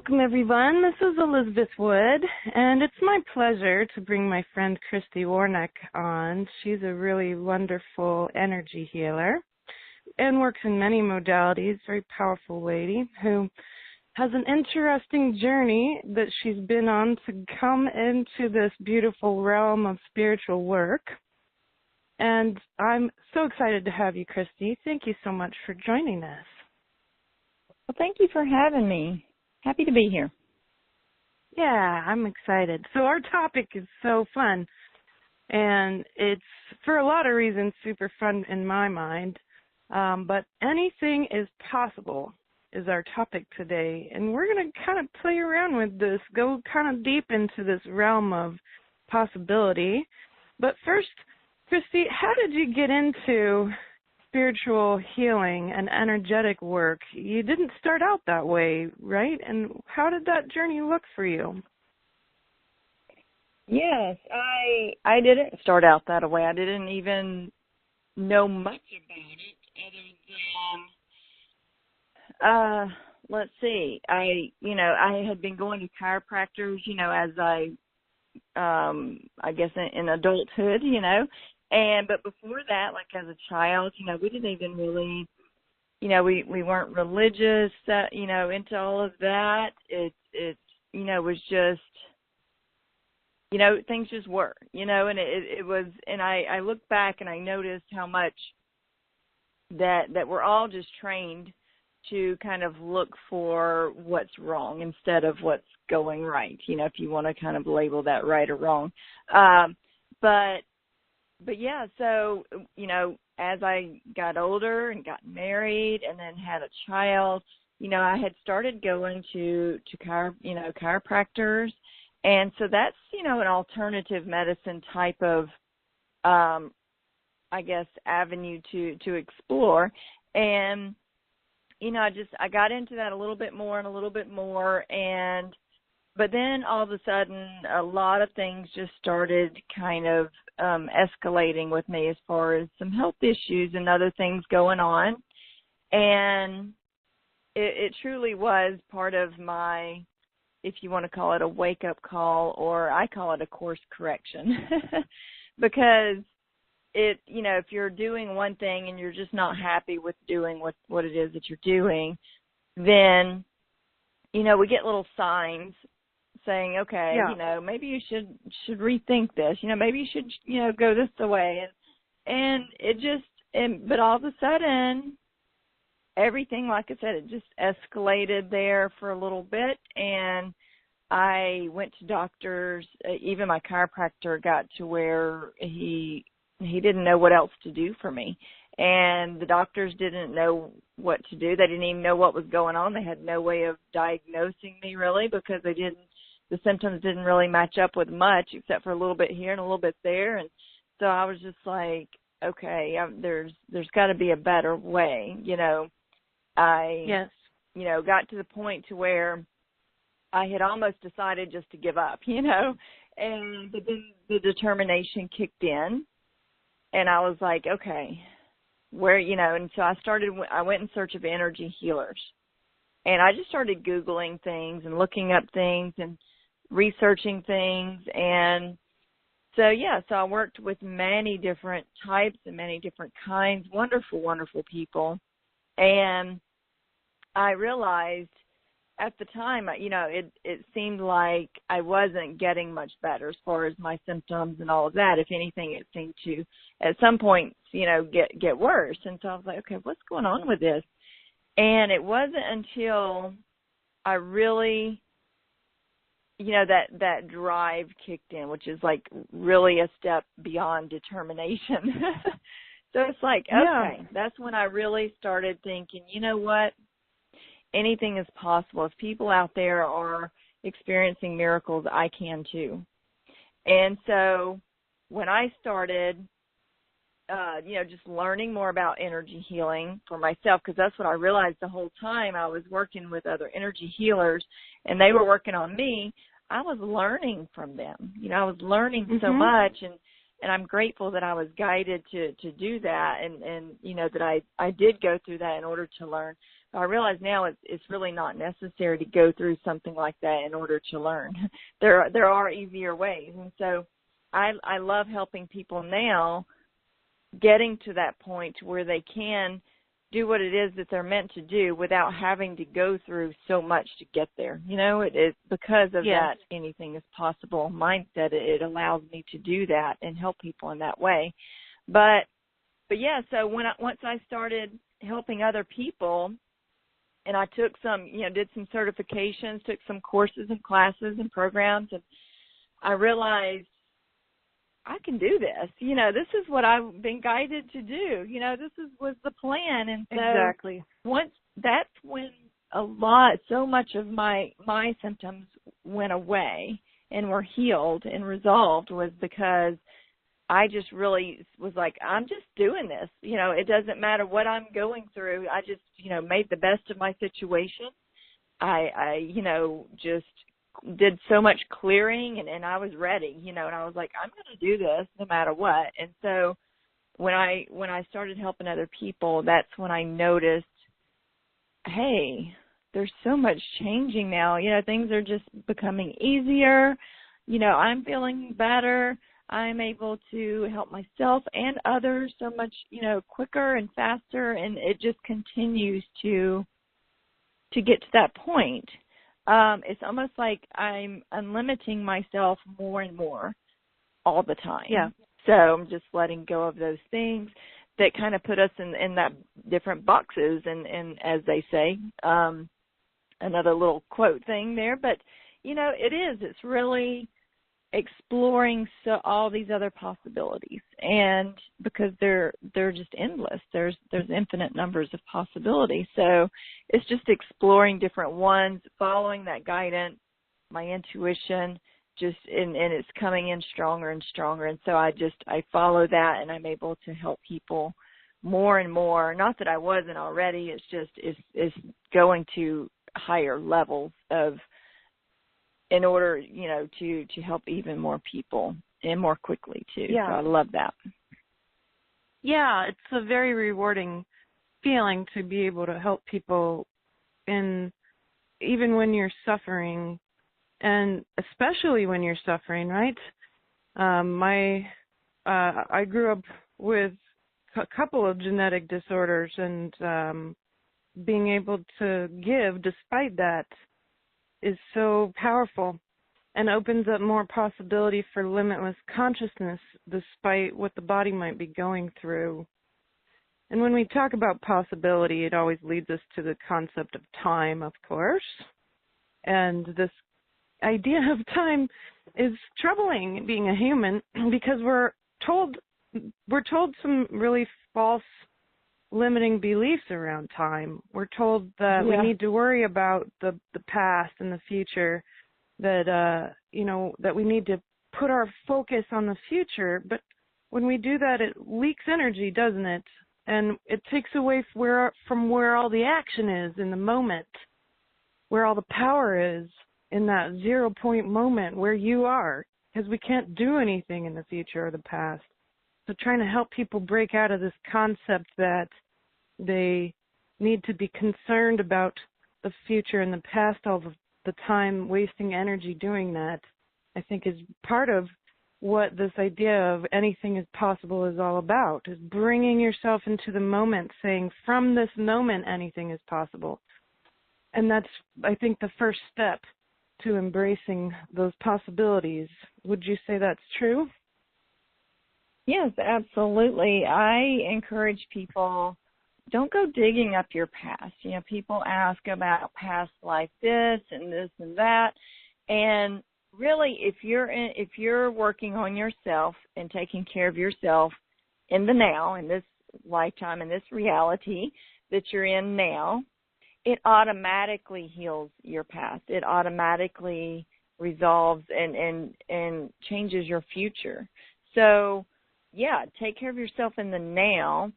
Welcome, everyone. This is Elizabeth Wood, and it's my pleasure to bring my friend Christy Warnick on. She's a really wonderful energy healer and works in many modalities, very powerful lady who has an interesting journey that she's been on to come into this beautiful realm of spiritual work. And I'm so excited to have you, Christy. Thank you so much for joining us. Well, thank you for having me. Happy to be here. Yeah, I'm excited. So our topic is so fun, and it's, for a lot of reasons, super fun in my mind. But anything is possible is our topic today, and we're going to kind of play around with this, go kind of deep into this realm of possibility. But first, Christy, how did you get into spiritual healing and energetic work? You didn't start out that way, right? And how did that journey look for you? Yes, I didn't start out that way. I didn't even know much about it other than, let's see, I had been going to chiropractors, as I guess in adulthood, but before that, like as a child, we didn't even really, we weren't religious, into all of that. It was just, things just were, and it was, and I look back and I noticed how much that we're all just trained to kind of look for what's wrong instead of what's going right, if you want to kind of label that right or wrong. But yeah, so, as I got older and got married and then had a child, I had started going to chiropractors. And so that's, an alternative medicine type of, I guess, avenue to explore. And, I got into that a little bit more. But then all of a sudden, a lot of things just started kind of escalating with me as far as some health issues and other things going on. And it truly was part of my, if you want to call it a wake-up call, or I call it a course correction. Because if you're doing one thing and you're just not happy with doing what it is that you're doing, then, we get little signs saying, okay, yeah. Maybe you should rethink this. Maybe you should, go this way. And it just, but all of a sudden, everything, like I said, it just escalated there for a little bit. And I went to doctors. Even my chiropractor got to where he didn't know what else to do for me. And the doctors didn't know what to do. They didn't even know what was going on. They had no way of diagnosing me, really, because the symptoms didn't really match up with much except for a little bit here and a little bit there. And so I was just like, okay, there's got to be a better way. I got to the point to where I had almost decided just to give up, and but then the determination kicked in, and I was like, okay, where, and so I went in search of energy healers, and I just started Googling things and looking up things and researching things. And so I worked with many different types and many different kinds, wonderful, wonderful people. And I realized at the time, it seemed like I wasn't getting much better as far as my symptoms and all of that. If anything, it seemed to, at some point, get worse. And so I was like, okay, what's going on with this? And it wasn't until I really, that drive kicked in, which is like really a step beyond determination. So it's like, okay, that's when I really started thinking, you know what? Anything is possible. If people out there are experiencing miracles, I can too. And so when I started, just learning more about energy healing for myself, because that's what I realized the whole time I was working with other energy healers and they were working on me, I was learning from them. I was learning so much, and I'm grateful that I was guided to do that, and that I did go through that in order to learn. So I realize now it's really not necessary to go through something like that in order to learn. There are easier ways. And so I love helping people now getting to that point where they can do what it is that they're meant to do without having to go through so much to get there. You know, it is because of that anything is possible mindset. It allows me to do that and help people in that way. But yeah, so once I started helping other people, and I took some, did some certifications, took some courses and classes and programs, and I realized I can do this. This is what I've been guided to do. This was the plan. And so exactly. That's when so much of my symptoms went away and were healed and resolved, was because I just really was like, I'm just doing this. It doesn't matter what I'm going through. I just, made the best of my situation. I just did so much clearing and I was ready, and I was like, I'm going to do this no matter what. And so when I started helping other people, that's when I noticed, hey, there's so much changing now. Things are just becoming easier. I'm feeling better. I'm able to help myself and others so much, quicker and faster, and it just continues to get to that point. It's almost like I'm unlimiting myself more and more all the time. Yeah. So I'm just letting go of those things that kind of put us in that different boxes, and as they say, another little quote thing there. But, it's really exploring all these other possibilities, and because they're just endless. There's infinite numbers of possibilities. So it's just exploring different ones, following that guidance, my intuition, and it's coming in stronger and stronger. And so I follow that, and I'm able to help people more and more. Not that I wasn't already. It's just it's going to higher levels of, in order, to help even more people and more quickly too. Yeah. So I love that. Yeah, it's a very rewarding feeling to be able to help people even when you're suffering, and especially when you're suffering, right? I grew up with a couple of genetic disorders, and being able to give despite that is so powerful and opens up more possibility for limitless consciousness despite what the body might be going through. And when we talk about possibility, it always leads us to the concept of time, of course. And this idea of time is troubling being a human, because we're told some really false limiting beliefs around time. We're told that we need to worry about the past and the future, that that we need to put our focus on the future. But when we do that, it leaks energy, doesn't it? And it takes away from where all the action is in the moment, where all the power is in that 0 point moment where you are, because we can't do anything in the future or the past. So trying to help people break out of this concept that they need to be concerned about the future and the past all the time, wasting energy doing that, I think is part of what this idea of anything is possible is all about, is bringing yourself into the moment, saying from this moment anything is possible. And that's, I think, the first step to embracing those possibilities. Would you say that's true? Yes, absolutely. I encourage people, don't go digging up your past. People ask about past life this and this and that. And really, if you're working on yourself and taking care of yourself in the now, in this lifetime, in this reality that you're in now, it automatically heals your past. It automatically resolves and changes your future. So, yeah, take care of yourself in the now.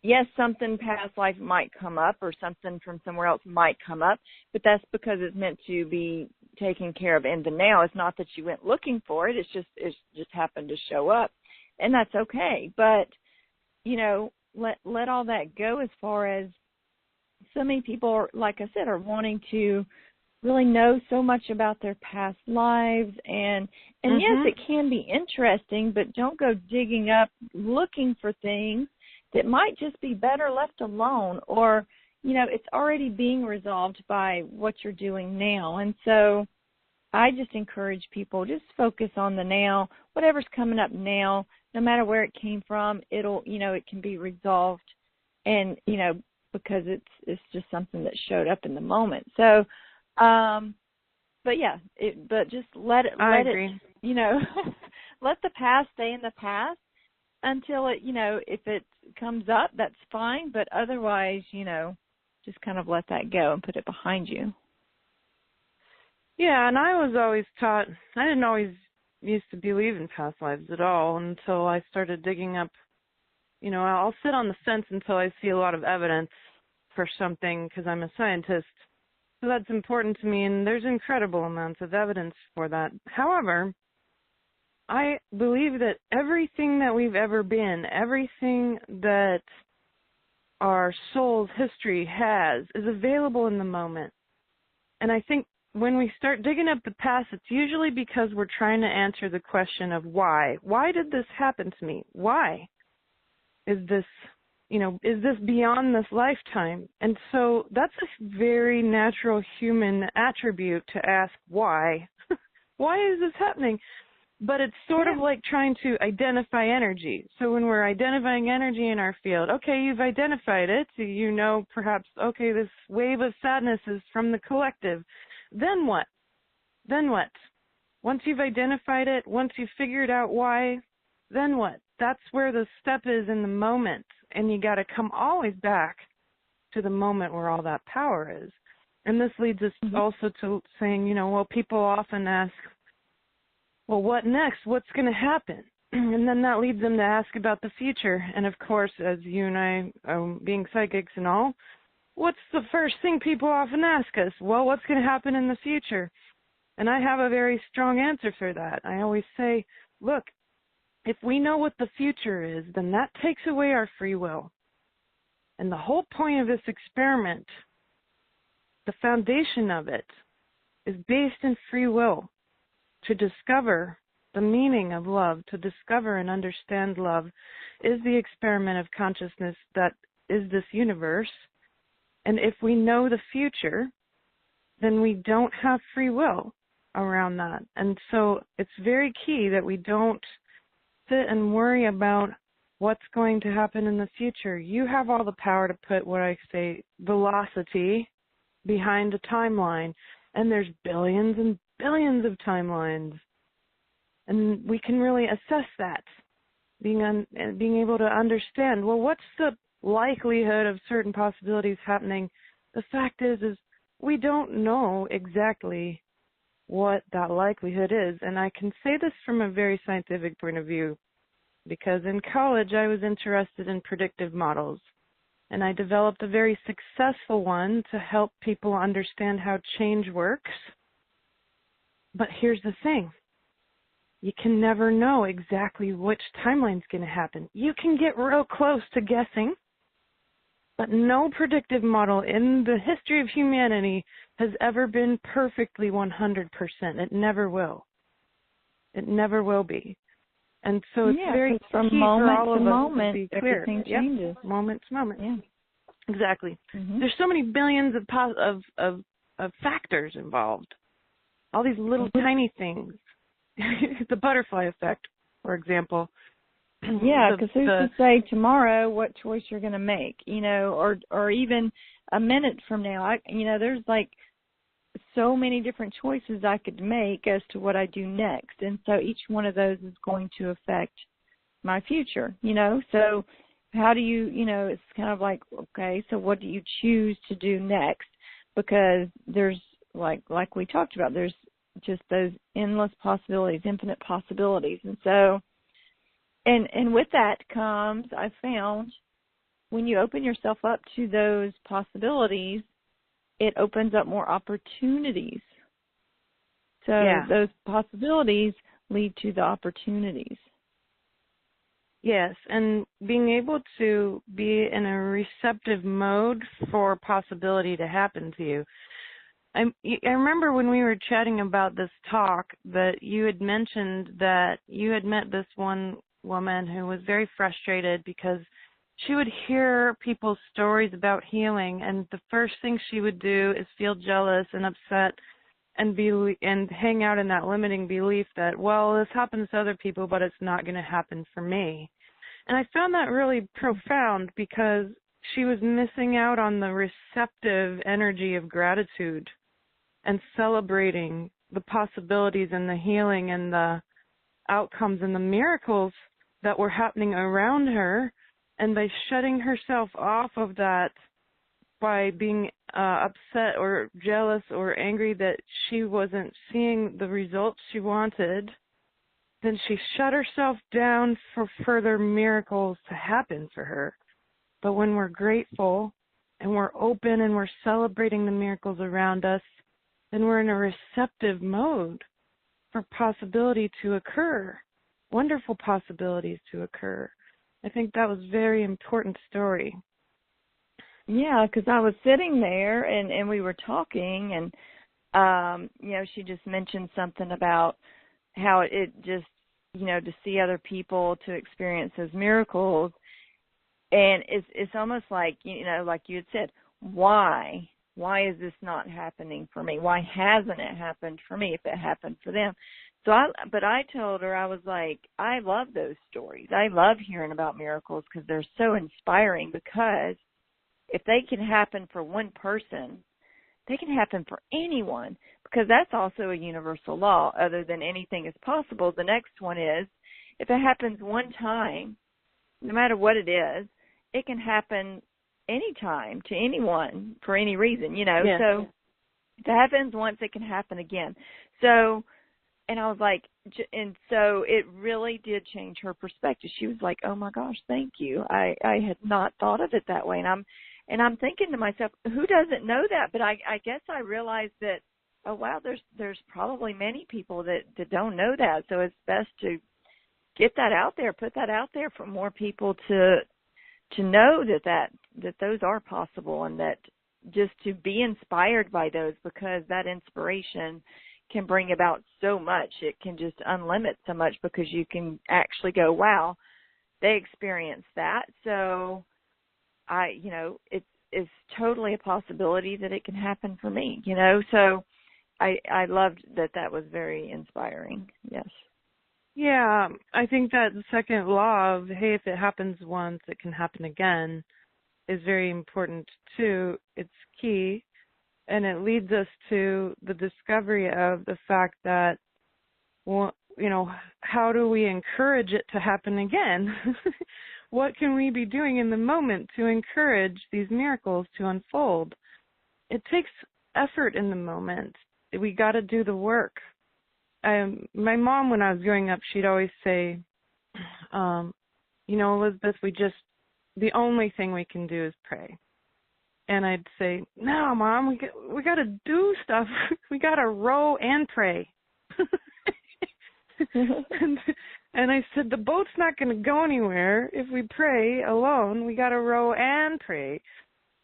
Yes, something past life might come up, or something from somewhere else might come up, but that's because it's meant to be taken care of in the now. It's not that you went looking for it. It just happened to show up, and that's okay. But let all that go as far as so many people, are, like I said, are wanting to really know so much about their past lives. And yes, it can be interesting, but don't go digging up, looking for things that might just be better left alone, or, you know, it's already being resolved by what you're doing now. And so I just encourage people, just focus on the now, whatever's coming up now, no matter where it came from, it'll, you know, it can be resolved, and, you know, because it's just something that showed up in the moment. So, but yeah, but just let it, you know, let the past stay in the past until it, you know, if it comes up, that's fine. But otherwise, you know, just kind of let that go and put it behind you. Yeah, and I was always taught, I didn't always used to believe in past lives at all until I started digging up, you know, I'll sit on the fence until I see a lot of evidence for something because I'm a scientist. So that's important to me, and there's incredible amounts of evidence for that. However, I believe that everything that we've ever been, everything that our soul's history has, is available in the moment. And I think when we start digging up the past, it's usually because we're trying to answer the question of why. Why did this happen to me? Why? Is this, you know, is this beyond this lifetime? And so that's a very natural human attribute to ask why. Why is this happening? But it's sort of like trying to identify energy. So when we're identifying energy in our field, okay, you've identified it. You know, perhaps, okay, this wave of sadness is from the collective. Then what? Then what? Once you've identified it, once you've figured out why, then what? That's where the step is in the moment. And you got to come always back to the moment where all that power is. And this leads us also to saying, you know, well, people often ask, well, what next? What's going to happen? And then that leads them to ask about the future. And, of course, as you and I, being psychics and all, what's the first thing people often ask us? Well, what's going to happen in the future? And I have a very strong answer for that. I always say, look, if we know what the future is, then that takes away our free will. And the whole point of this experiment, the foundation of it, is based in free will. To discover the meaning of love, to discover and understand love, is the experiment of consciousness that is this universe. And if we know the future, then we don't have free will around that. And so it's very key that we don't sit and worry about what's going to happen in the future. You have all the power to put what I say, velocity, behind a timeline. And there's billions and billions of timelines. And we can really assess that, being able to understand, well, what's the likelihood of certain possibilities happening? The fact is we don't know exactly what that likelihood is. And I can say this from a very scientific point of view, because in college I was interested in predictive models. And I developed a very successful one to help people understand how change works. But here's the thing. You can never know exactly which timeline's going to happen. You can get real close to guessing, but no predictive model in the history of humanity has ever been perfectly 100%. It never will. It never will be. And so it's very from key moment for all to of us moment, to be clear. everything changes. Moment to moment. Yeah. Exactly. There's so many billions of factors involved. All these little tiny things. The butterfly effect, for example. Yeah, because who's to say tomorrow what choice you're going to make, you know, or even a minute from now. There's like so many different choices I could make as to what I do next. And so each one of those is going to affect my future, you know. So how do you, it's kind of like, okay, so what do you choose to do next? Because there's, like we talked about, there's just those endless possibilities, infinite possibilities. And so, and with that comes, I found, when you open yourself up to those possibilities, it opens up more opportunities. So those possibilities lead to the opportunities. Yes, and being able to be in a receptive mode for possibility to happen to you. I remember when we were chatting about this talk that you had mentioned that you had met this one woman who was very frustrated because she would hear people's stories about healing, and the first thing she would do is feel jealous and upset and hang out in that limiting belief that, well, this happens to other people, but it's not going to happen for me. And I found that really profound because she was missing out on the receptive energy of gratitude and celebrating the possibilities and the healing and the outcomes and the miracles that were happening around her. And by shutting herself off of that, by being upset or jealous or angry that she wasn't seeing the results she wanted, then she shut herself down for further miracles to happen for her. But when we're grateful and we're open and we're celebrating the miracles around us, then we're in a receptive mode for possibility to occur, wonderful possibilities to occur. I think that was a very important story. Yeah, because I was sitting there and we were talking, and she just mentioned something about how it just, to see other people, to experience those miracles, and it's almost like, like you had said, why is this not happening for me? Why hasn't it happened for me if it happened for them? But I told her, I was like, I love those stories. I love hearing about miracles because they're so inspiring, because if they can happen for one person, they can happen for anyone, because that's also a universal law. Other than anything is possible, the next one is, if it happens one time, no matter what it is, it can happen anytime to anyone for any reason, Yes. So if it happens once, it can happen again. So, and I was like, and so it really did change her perspective. She was like, oh my gosh, thank you. I had not thought of it that way. And I'm thinking to myself, who doesn't know that? But I guess I realized that, oh wow, there's probably many people that don't know that. So it's best to get that out there, put that out there for more people to know that those are possible, and that just to be inspired by those, because that inspiration can bring about so much. It can just unlimit so much, because you can actually go, wow, they experienced that. So it's totally a possibility that it can happen for me, So I loved that was very inspiring. Yes. Yeah, I think that the second law of, hey, if it happens once, it can happen again, is very important too. It's key, and it leads us to the discovery of the fact that, well, how do we encourage it to happen again? What can we be doing in the moment to encourage these miracles to unfold? It takes effort in the moment. We got to do the work. My mom, when I was growing up, she'd always say, Elizabeth, the only thing we can do is pray. And I'd say, no, Mom, we got to do stuff. We got to row and pray. And I said, the boat's not going to go anywhere if we pray alone. We got to row and pray.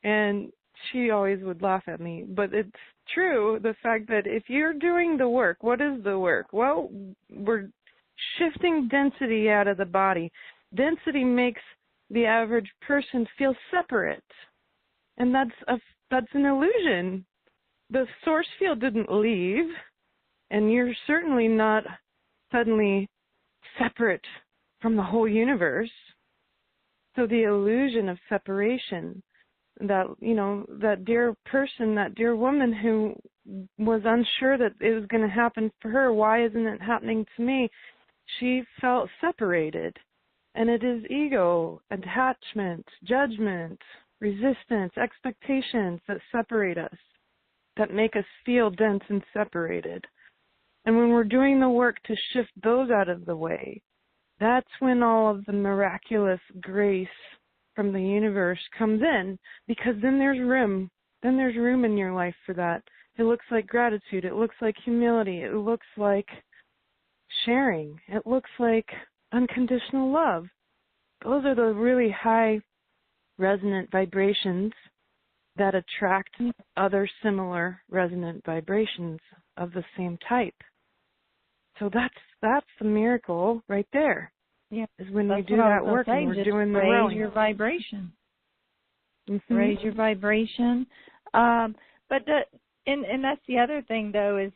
And she always would laugh at me. But it's true, the fact that if you're doing the work, what is the work? Well, we're shifting density out of the body. Density makes the average person feel separate. And that's an illusion. The source field didn't leave, and you're certainly not suddenly separate from the whole universe. So the illusion of separation, that dear person, that dear woman who was unsure that it was going to happen for her, why isn't it happening to me? She felt separated. And it is ego, attachment, judgment, resistance, expectations that separate us, that make us feel dense and separated. And when we're doing the work to shift those out of the way, that's when all of the miraculous grace from the universe comes in, because then there's room. Then there's room in your life for that. It looks like gratitude. It looks like humility. It looks like sharing. It looks like unconditional love. those are the really high resonant vibrations that attract other similar resonant vibrations of the same type. So that's the miracle right there. Yeah, is when we that's do what I that was work gonna and say. we're Just doing the raise rowing. your vibration. Mm-hmm. Raise your vibration. But and that's the other thing though, is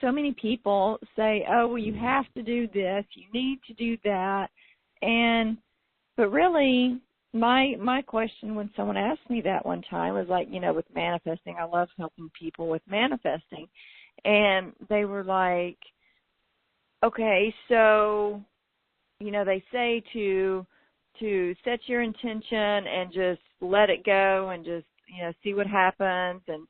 so many people say, oh, well, you have to do this, you need to do that, but really, my question when someone asked me that one time was like, with manifesting, I love helping people with manifesting, and they were like, okay, so, they say to set your intention and just let it go and just, see what happens, and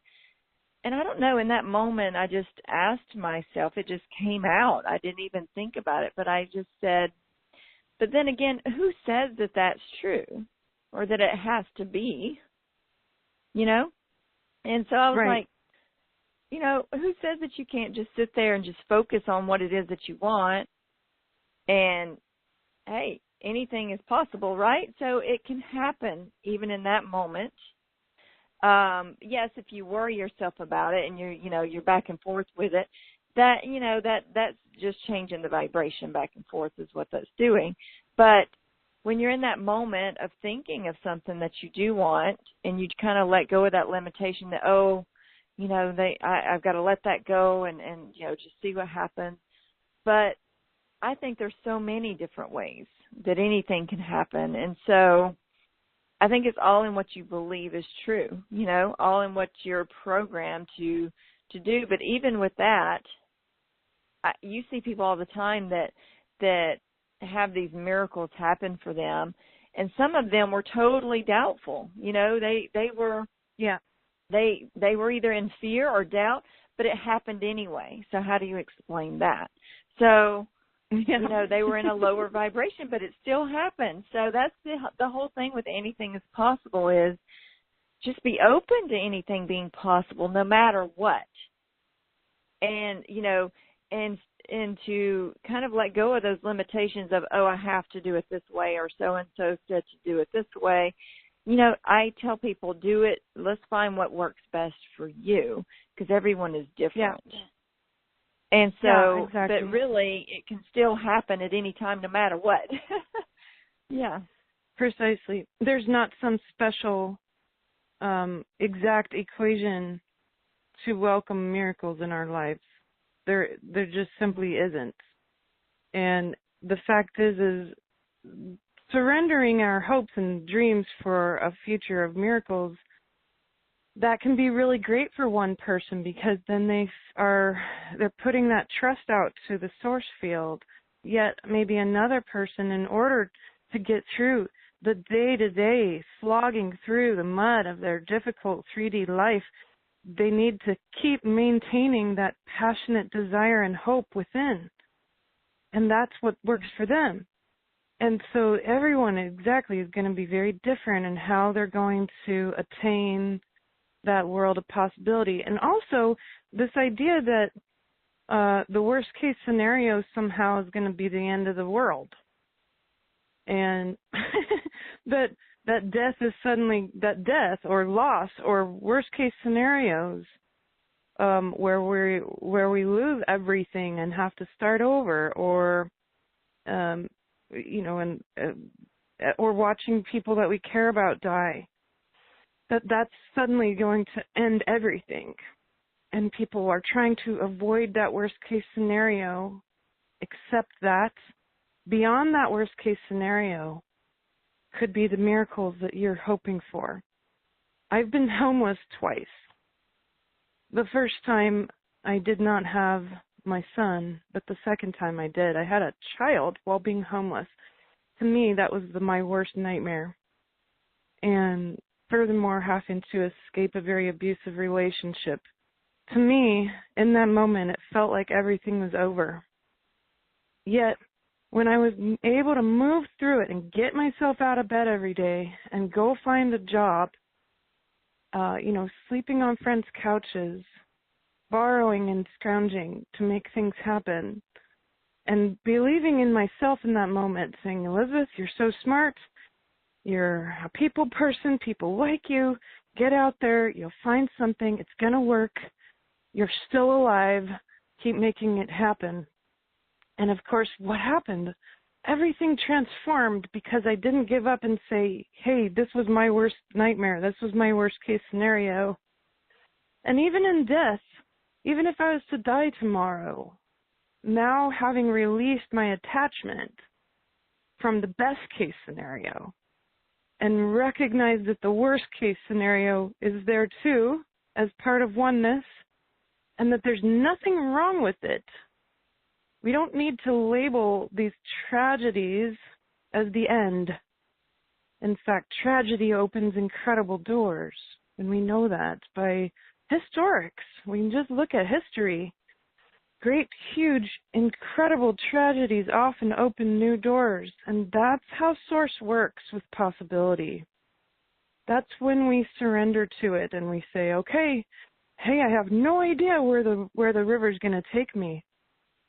I don't know, in that moment, I just asked myself, it just came out. I didn't even think about it, but I just said, but then again, who says that that's true or that it has to be, And so I was Right. like, who says that you can't just sit there and just focus on what it is that you want? And, hey, anything is possible, right? So it can happen even in that moment. Yes, if you worry yourself about it and you're back and forth with it, that's just changing the vibration back and forth is what that's doing. But when you're in that moment of thinking of something that you do want and you kind of let go of that limitation that, I've got to let that go and just see what happens. But I think there's so many different ways that anything can happen. And so I think it's all in what you believe is true, all in what you're programmed to do. But even with that, you see people all the time that have these miracles happen for them, and some of them were totally doubtful. They were they were either in fear or doubt, but it happened anyway. So how do you explain that? So they were in a lower vibration, but it still happened. So that's the whole thing with anything is possible is just be open to anything being possible, no matter what. And, and to kind of let go of those limitations of, oh, I have to do it this way or so-and-so said to do it this way. I tell people, do it. Let's find what works best for you because everyone is different. Yeah. And so, exactly. But really, it can still happen at any time, no matter what. Yeah. Precisely. There's not some special exact equation to welcome miracles in our lives. There just simply isn't. And the fact is surrendering our hopes and dreams for a future of miracles, that can be really great for one person because then they're putting that trust out to the source field. Yet maybe another person, in order to get through the day-to-day slogging through the mud of their difficult 3D life, they need to keep maintaining that passionate desire and hope within. And that's what works for them. And so everyone exactly is going to be very different in how they're going to attain that world of possibility. And also this idea that the worst case scenario somehow is going to be the end of the world. And that death is suddenly, that death or loss or worst case scenarios where we lose everything and have to start over, or or watching people that we care about die, that's suddenly going to end everything. And people are trying to avoid that worst case scenario, except that beyond that worst case scenario could be the miracles that you're hoping for. I've been homeless twice. The first time I did not have my son, but the second time I did. I had a child while being homeless. To me, that was my worst nightmare. And furthermore, having to escape a very abusive relationship. To me, in that moment, it felt like everything was over. Yet, when I was able to move through it and get myself out of bed every day and go find a job, sleeping on friends' couches, borrowing and scrounging to make things happen, and believing in myself in that moment, saying, Elizabeth, you're so smart. You're a people person. People like you. Get out there. You'll find something. It's going to work. You're still alive. Keep making it happen. And, of course, what happened? Everything transformed because I didn't give up and say, hey, this was my worst nightmare. This was my worst case scenario. And even in death, even if I was to die tomorrow, now having released my attachment from the best case scenario and recognized that the worst case scenario is there too as part of oneness and that there's nothing wrong with it. We don't need to label these tragedies as the end. In fact, tragedy opens incredible doors, and we know that by historics. We can just look at history. Great, huge, incredible tragedies often open new doors, and that's how Source works with possibility. That's when we surrender to it and we say, okay, hey, I have no idea where the river's going to take me.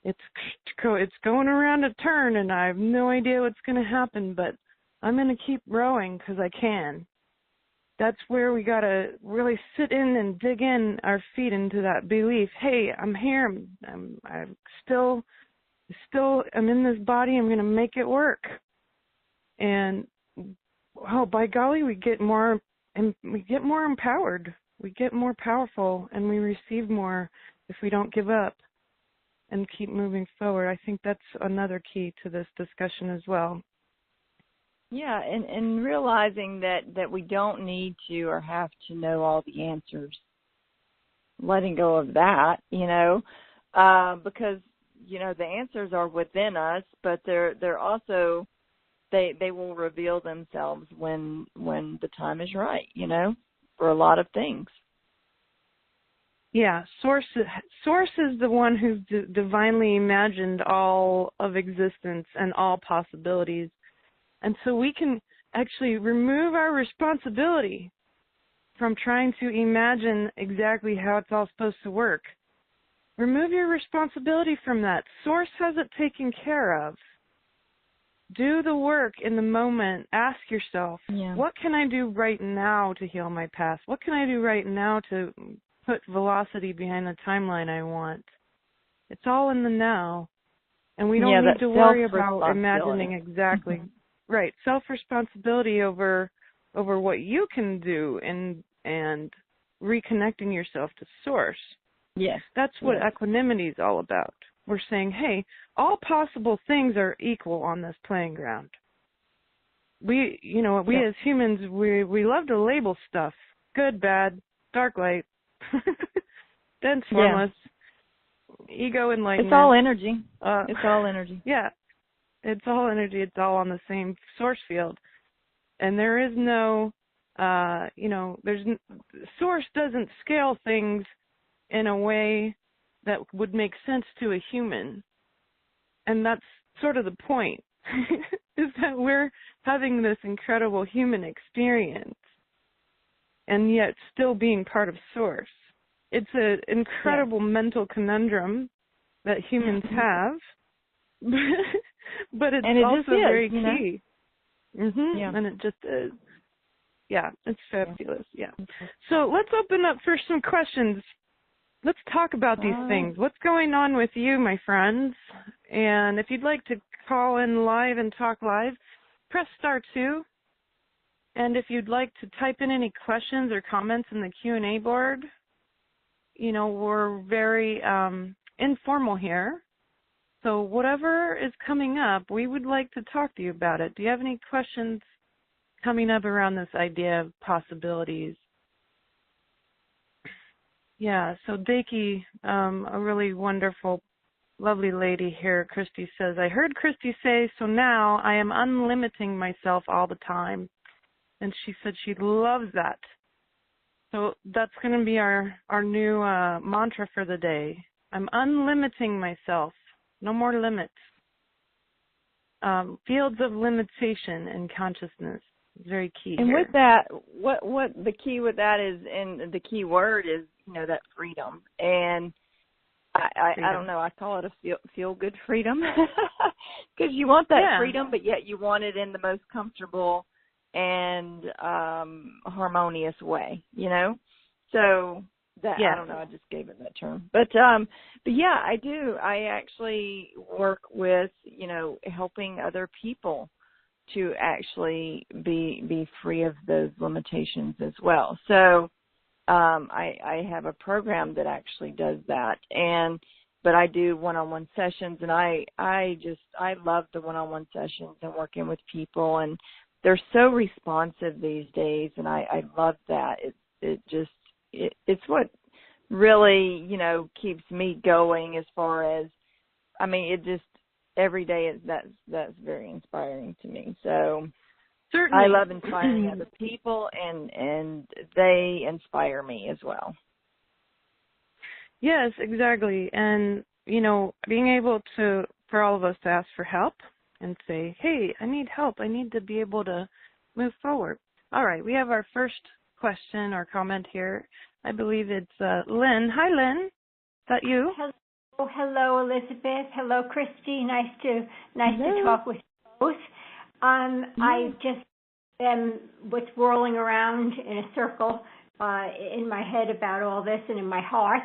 It's going around a turn, and I have no idea what's going to happen, but I'm going to keep rowing because I can. That's where we got to really sit in and dig in our feet into that belief. Hey, I'm here. I'm still I'm in this body. I'm going to make it work. And, oh, by golly, we get more empowered. We get more powerful, and we receive more if we don't give up and keep moving forward. I think that's another key to this discussion as well. Yeah, and realizing that we don't need to or have to know all the answers. Letting go of that, because, the answers are within us, but they're also, they will reveal themselves when the time is right, for a lot of things. Yeah, Source is the one who's divinely imagined all of existence and all possibilities. And so we can actually remove our responsibility from trying to imagine exactly how it's all supposed to work. Remove your responsibility from that. Source has it taken care of. Do the work in the moment. Ask yourself, What can I do right now to heal my past? What can I do right now to put velocity behind the timeline I want? It's all in the now. And we don't need to worry about imagining exactly. Right, self-responsibility over what you can do and reconnecting yourself to Source. Yes. That's what equanimity is all about. We're saying, hey, all possible things are equal on this playing ground. We as humans, we love to label stuff. Good, bad, dark, light, dense, formless, ego, enlightenment. It's all energy. It's all energy. Yeah. It's all energy. It's all on the same source field. And there is no, Source doesn't scale things in a way that would make sense to a human. And that's sort of the point, is that we're having this incredible human experience and yet still being part of Source. It's an incredible mental conundrum that humans have. But it's also very key. And it just is. Yeah, it's fabulous. Yeah. So let's open up for some questions. Let's talk about these things. What's going on with you, my friends? And if you'd like to call in live and talk live, press *2. And if you'd like to type in any questions or comments in the Q&A board, we're very informal here. So whatever is coming up, we would like to talk to you about it. Do you have any questions coming up around this idea of possibilities? Yeah, so Daki, a really wonderful, lovely lady here, Christy says, I heard Christy say, so now I am unlimiting myself all the time. And she said she loves that. So that's going to be our new mantra for the day. I'm unlimiting myself. No more limits. Fields of limitation in consciousness is very key. And here. with that, what the key with that is, and the key word is, that freedom. And I don't know. I call it a feel good freedom because you want that freedom, but yet you want it in the most comfortable and harmonious way, you know? So that, I don't know, I just gave it that term. But yeah, I do. I actually work with, you know, helping other people to actually be free of those limitations as well. So I have a program that actually does that, but I do one-on-one sessions, and I love the one-on-one sessions and working with people, and they're so responsive these days, and I love that. It's what really, you know, keeps me going as far as, I mean, it just every day that's very inspiring to me. So certainly, I love inspiring other people, and they inspire me as well. Yes, exactly. And, you know, being able for all of us to ask for help and say, hey, I need help. I need to be able to move forward. All right, we have our first question or comment here. I believe it's Lynn. Hi, Lynn. Is that you? Hello, Elizabeth. Hello, Christy. Nice to talk with you both. I just was whirling around in a circle in my head about all this, and in my heart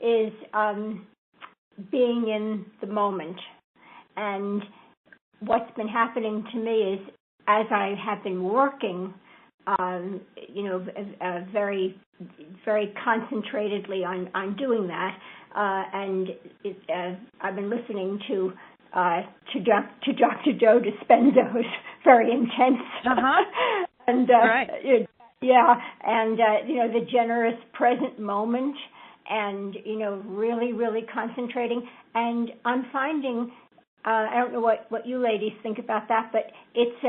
is being in the moment. And what's been happening to me is, as I have been working, you know, very, very concentratedly on doing that, and I've been listening to Dr. Joe Dispenza, who's very intense. And right. Yeah, and you know, the generous present moment, and you know, really, really concentrating. And I'm finding, I don't know what you ladies think about that, but it's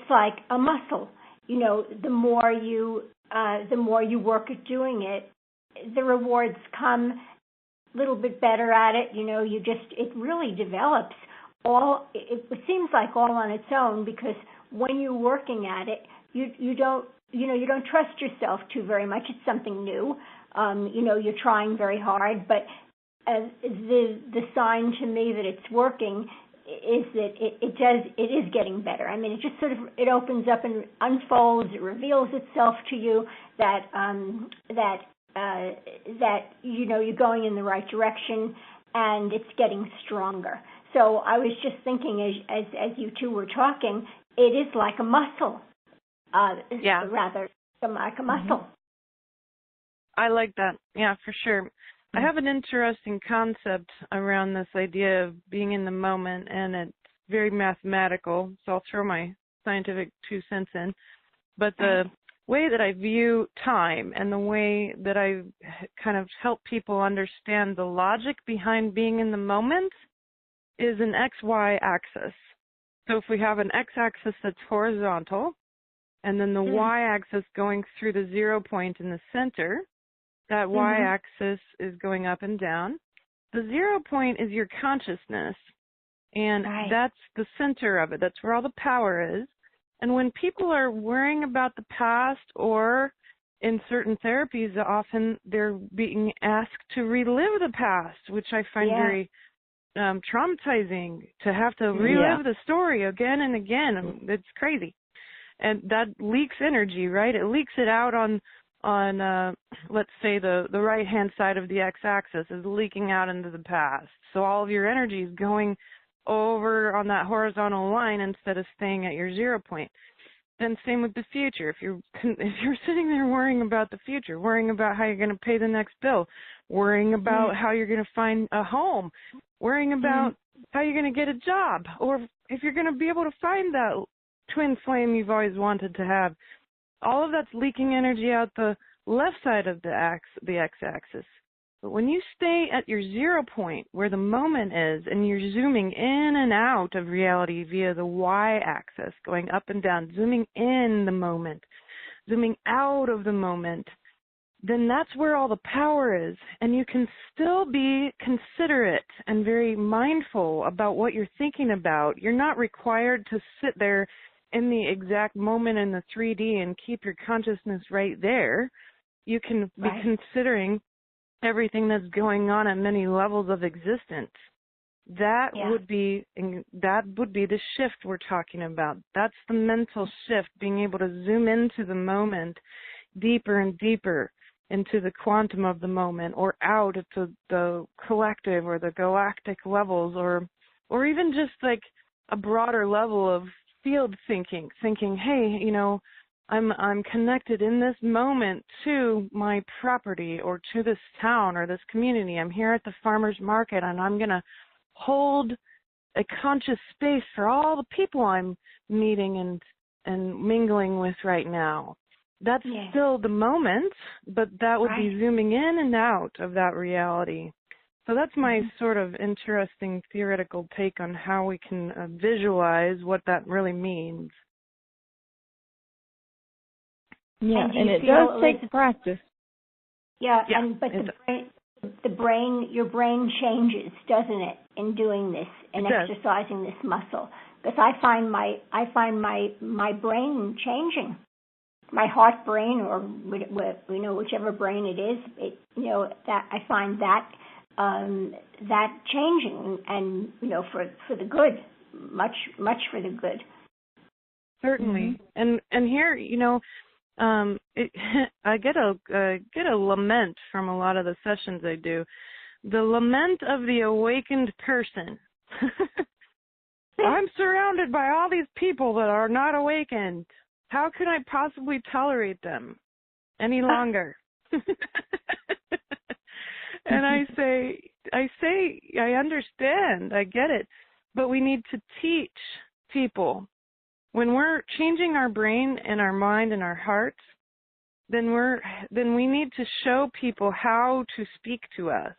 like a muscle. You know, the more you work at doing it, the rewards come a little bit better at it. You know, it really develops it seems like all on its own, because when you're working at it, you don't trust yourself too very much. It's something new. You know, you're trying very hard, but the sign to me that it's working is that it is getting better. I mean, it just sort of, it opens up and unfolds. It reveals itself to you that you know, you're going in the right direction, and it's getting stronger. So I was just thinking, as you two were talking, it is like a muscle. Rather like a muscle. I like that. Yeah, for sure. I have an interesting concept around this idea of being in the moment, and it's very mathematical, so I'll throw my scientific 2 cents in. But the way that I view time and the way that I kind of help people understand the logic behind being in the moment is an XY axis. So if we have an x-axis that's horizontal, and then the y-axis going through the 0 point in the center, that y-axis is going up and down. The 0 point is your consciousness, and that's the center of it. That's where all the power is. And when people are worrying about the past, or in certain therapies, often they're being asked to relive the past, which I find very traumatizing, to have to relive the story again and again. It's crazy. And that leaks energy, right? It leaks it out on let's say the right-hand side of the x-axis is leaking out into the past. So all of your energy is going over on that horizontal line instead of staying at your 0 point. Then same with the future. If you're sitting there worrying about the future, worrying about how you're going to pay the next bill, worrying about how you're going to find a home, worrying about how you're going to get a job, or if you're going to be able to find that twin flame you've always wanted to have, all of that's leaking energy out the left side of the x-axis. But when you stay at your 0 point, where the moment is, and you're zooming in and out of reality via the y-axis, going up and down, zooming in the moment, zooming out of the moment, then that's where all the power is. And you can still be considerate and very mindful about what you're thinking about. You're not required to sit there in the exact moment in the 3D and keep your consciousness right there. You can be considering everything that's going on at many levels of existence. That would be the shift we're talking about. That's the mental shift, being able to zoom into the moment deeper and deeper into the quantum of the moment, or out at the collective or the galactic levels, or even just like a broader level of field thinking, hey, you know, I'm connected in this moment to my property or to this town or this community. I'm here at the farmer's market, and I'm going to hold a conscious space for all the people I'm meeting and mingling with right now. That's still the moment, but that would be zooming in and out of that reality. So that's my sort of interesting theoretical take on how we can visualize what that really means. Yeah, and it does take practice. Yeah, but your brain changes, doesn't it, in doing this and exercising this muscle? Because I find my brain changing, my heart brain, or whichever brain it is. That I find that changing, and for the good, much for the good. Certainly, and here I get a lament from a lot of the sessions I do, the lament of the awakened person. I'm surrounded by all these people that are not awakened. How can I possibly tolerate them any longer? And I understand, I get it, but we need to teach people. When we're changing our brain and our mind and our hearts, then we need to show people how to speak to us.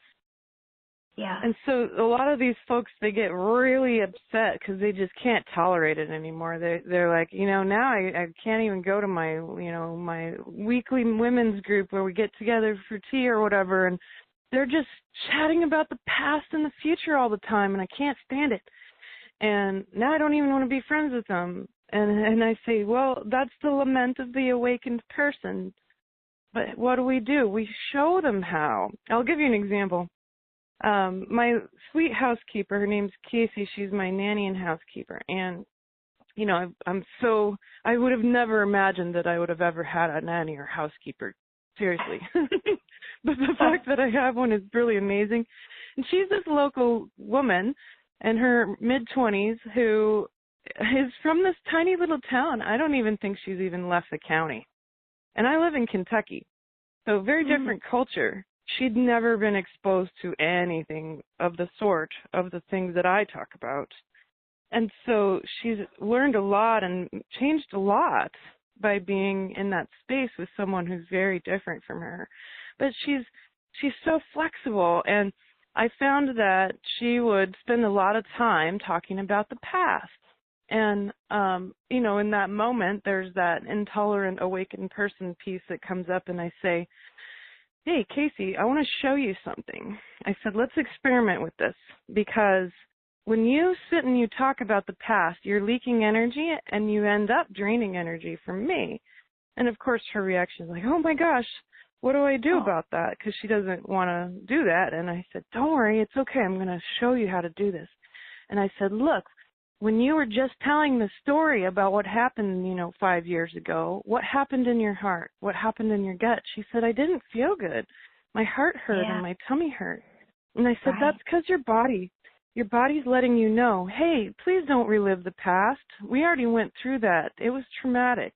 Yeah. And so a lot of these folks, they get really upset because they just can't tolerate it anymore. They're like, now I can't even go to my, my weekly women's group where we get together for tea or whatever, and they're just chatting about the past and the future all the time, and I can't stand it. And now I don't even want to be friends with them. And I say, well, that's the lament of the awakened person. But what do? We show them how. I'll give you an example. My sweet housekeeper, her name's Casey, she's my nanny and housekeeper. And, I would have never imagined that I would have ever had a nanny or housekeeper. Seriously. But the fact that I have one is really amazing. And she's this local woman in her mid-20s who is from this tiny little town. I don't even think she's even left the county. And I live in Kentucky, so very different culture. She'd never been exposed to anything of the sort of the things that I talk about. And so she's learned a lot and changed a lot by being in that space with someone who's very different from her. But she's so flexible, and I found that she would spend a lot of time talking about the past. And, in that moment, there's that intolerant awakened person piece that comes up, and I say, hey, Casey, I want to show you something. I said, let's experiment with this, because when you sit and you talk about the past, you're leaking energy, and you end up draining energy from me. And, of course, her reaction is like, oh, my gosh, what do I do about that? Because she doesn't want to do that. And I said, don't worry, it's okay. I'm going to show you how to do this. And I said, look, when you were just telling the story about what happened, 5 years ago, what happened in your heart? What happened in your gut? She said, I didn't feel good. My heart hurt and my tummy hurt. And I said, that's because your body's letting you know, hey, please don't relive the past. We already went through that. It was traumatic.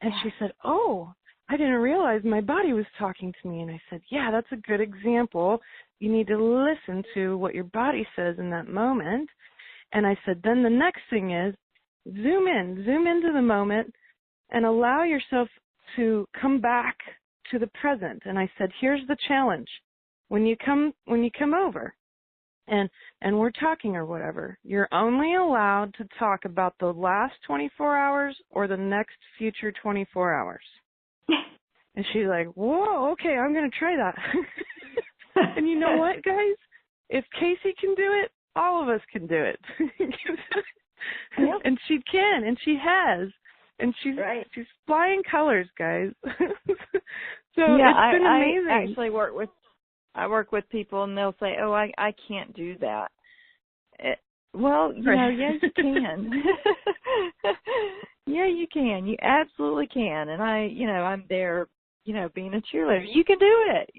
And she said, oh, I didn't realize my body was talking to me. And I said, yeah, that's a good example. You need to listen to what your body says in that moment. And I said, then the next thing is zoom into the moment and allow yourself to come back to the present. And I said, here's the challenge. When you come over and we're talking or whatever, you're only allowed to talk about the last 24 hours or the next future 24 hours. And she's like, whoa, okay, I'm going to try that. And you know what, guys? If Casey can do it, all of us can do it. And she can, and she has. And she's flying colors, guys. So yeah, it's been amazing. I actually work with people, and they'll say, "Oh, I can't do that." Well, you know, yeah, you can. Yeah, you can. You absolutely can. And I'm there, being a cheerleader. You can do it,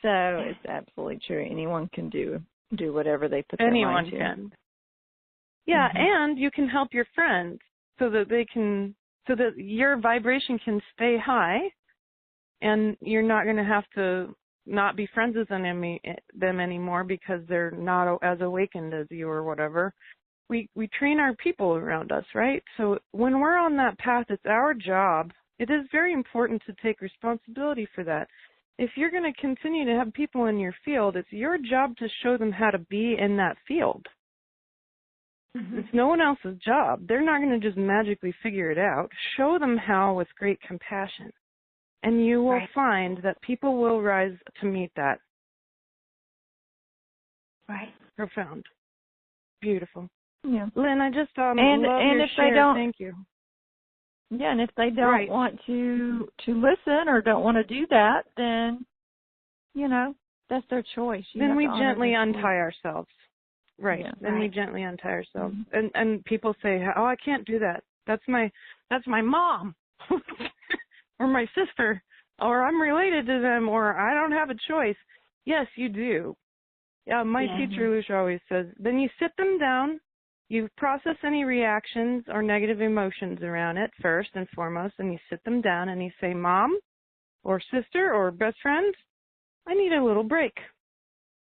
So it's absolutely true. Anyone can do whatever they put their mind to. Anyone can. Yeah, and you can help your friends so that your vibration can stay high, and you're not going to have to not be friends with them anymore because they're not as awakened as you or whatever. We train our people around us, right? So when we're on that path, it's our job. It is very important to take responsibility for that. If you're going to continue to have people in your field, it's your job to show them how to be in that field. It's no one else's job. They're not going to just magically figure it out. Show them how with great compassion. And you will find that people will rise to meet that. Right. Profound. Beautiful. Yeah. Lynn, I just love and your if share. they don't, Thank you. Yeah, and if they don't want to listen or don't want to do that, then, that's their choice. Then we gently untie ourselves. Right. Yeah. Then we gently untie ourselves. And people say, "Oh, I can't do that. That's my mom." Or my sister, or I'm related to them, or I don't have a choice. Yes, you do. Yeah, my teacher, Lucia, always says, then you sit them down, you process any reactions or negative emotions around it first and foremost, and you sit them down and you say, "Mom, or sister, or best friend, I need a little break.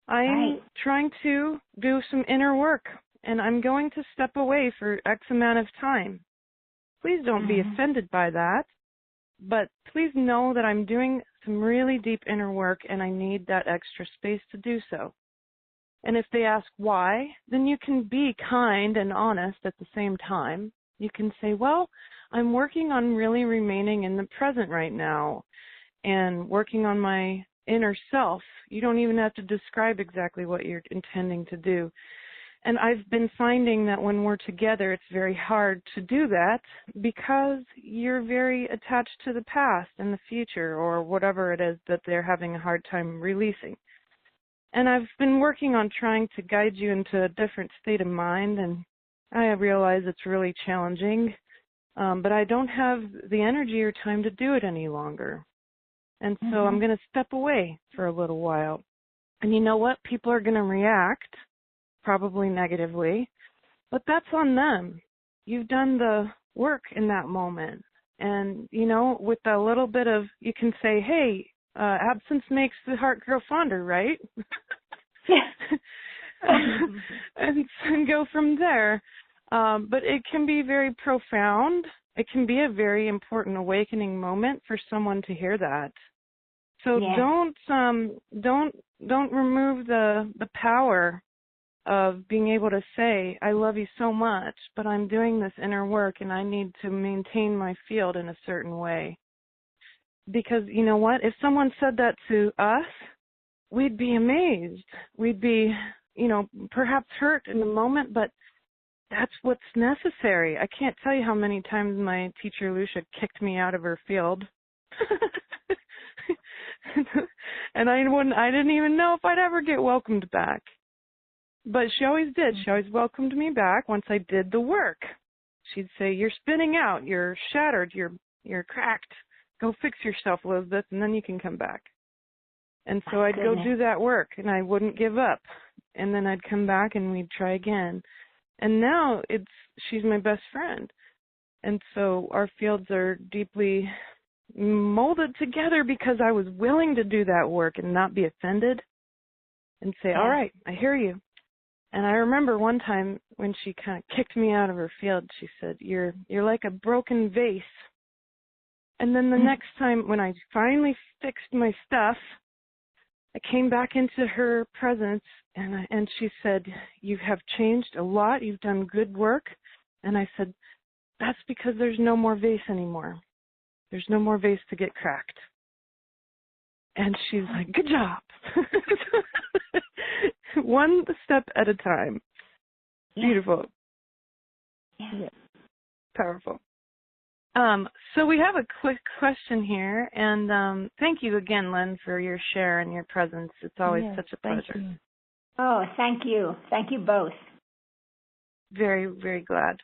I'm trying to do some inner work, and I'm going to step away for X amount of time. Please don't be offended by that. But please know that I'm doing some really deep inner work and I need that extra space to do so." And if they ask why, then you can be kind and honest at the same time. You can say, "Well, I'm working on really remaining in the present right now and working on my inner self." You don't even have to describe exactly what you're intending to do. And I've been finding that when we're together, it's very hard to do that because you're very attached to the past and the future or whatever it is that they're having a hard time releasing. And I've been working on trying to guide you into a different state of mind, and I realize it's really challenging, but I don't have the energy or time to do it any longer. And so I'm going to step away for a little while. And you know what? People are going to react, probably negatively, but that's on them. You've done the work in that moment. And, with a little bit of, you can say, "Hey, absence makes the heart grow fonder," right? and go from there. But it can be very profound. It can be a very important awakening moment for someone to hear that. So don't remove the power of being able to say, "I love you so much, but I'm doing this inner work and I need to maintain my field in a certain way." Because you know what? If someone said that to us, we'd be amazed. We'd be, perhaps hurt in the moment, but that's what's necessary. I can't tell you how many times my teacher, Lucia, kicked me out of her field. And I didn't even know if I'd ever get welcomed back. But she always did. She always welcomed me back once I did the work. She'd say, "You're spinning out. You're shattered. You're cracked. Go fix yourself, Elizabeth, and then you can come back." And so I'd go do that work, and I wouldn't give up. And then I'd come back, and we'd try again. And now she's my best friend. And so our fields are deeply molded together because I was willing to do that work and not be offended and say, "All right, I hear you." And I remember one time when she kind of kicked me out of her field, she said, you're like a broken vase. And then the next time when I finally fixed my stuff, I came back into her presence and she said, "You have changed a lot. You've done good work." And I said, "That's because there's no more vase anymore. There's no more vase to get cracked." And she's like, "Good job." One step at a time. Beautiful. Yeah. Powerful. So we have a quick question here, and thank you again, Len, for your share and your presence. It's always such a pleasure. Thank you. Oh, thank you. Thank you both. Very, very glad.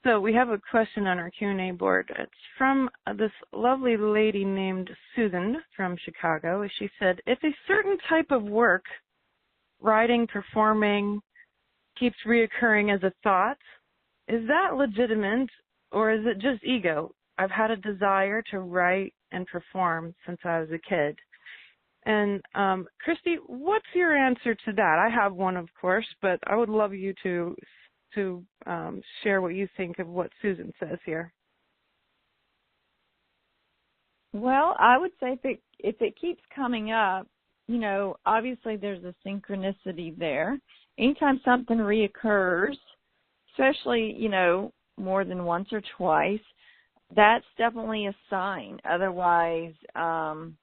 So we have a question on our Q&A board. It's from this lovely lady named Susan from Chicago. She said, if a certain type of work, writing, performing, keeps reoccurring as a thought, is that legitimate or is it just ego? I've had a desire to write and perform since I was a kid. And Christy, what's your answer to that? I have one, of course, but I would love you to share what you think of what Susan says here. Well, I would say if it keeps coming up, obviously there's a synchronicity there. Anytime something reoccurs, especially, more than once or twice, that's definitely a sign. Otherwise, and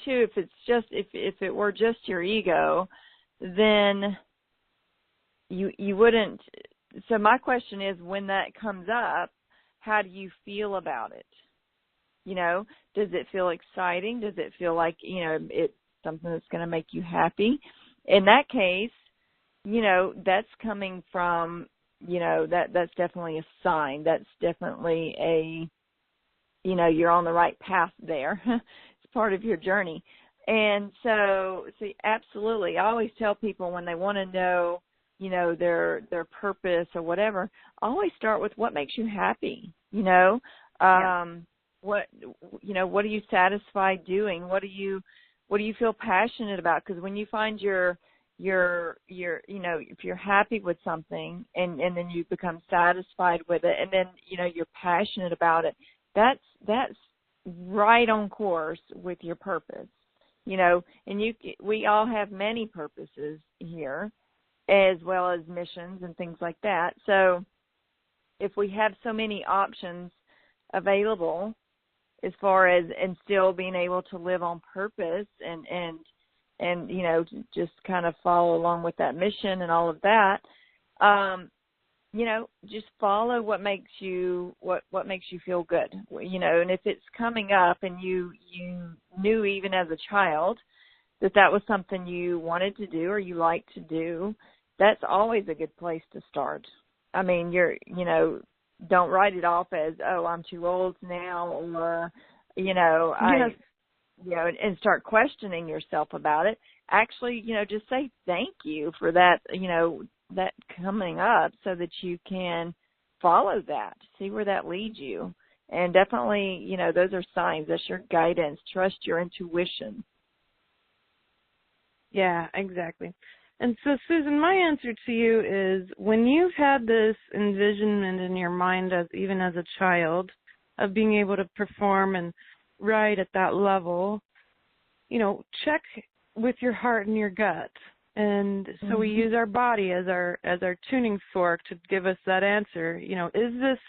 two, if it were just your ego, then you wouldn't. So my question is, when that comes up, how do you feel about it? Does it feel exciting? Does it feel like, it's something that's going to make you happy? In that case, that's coming from, that's definitely a sign. That's definitely you're on the right path there. It's part of your journey. And so absolutely. I always tell people when they want to know, their purpose or whatever, always start with what makes you happy, what are you satisfied doing? What do you feel passionate about? Because when you find your if you're happy with something and then you become satisfied with it and then, you're passionate about it, that's right on course with your purpose, and we all have many purposes here as well as missions and things like that. So if we have so many options available as far as and still being able to live on purpose and just kind of follow along with that mission and all of that, just follow what makes you feel good, and if it's coming up and you knew even as a child that was something you wanted to do or you like to do, that's always a good place to start. I mean, don't write it off as, oh, I'm too old now, or, yes. And start questioning yourself about it. Actually, just say thank you for that, that coming up so that you can follow that, see where that leads you. And definitely, those are signs. That's your guidance. Trust your intuition. Yeah, exactly. And so, Susan, my answer to you is when you've had this envisionment in your mind, even as a child, of being able to perform and write at that level, check with your heart and your gut. And so we use our body as our tuning fork to give us that answer. Is this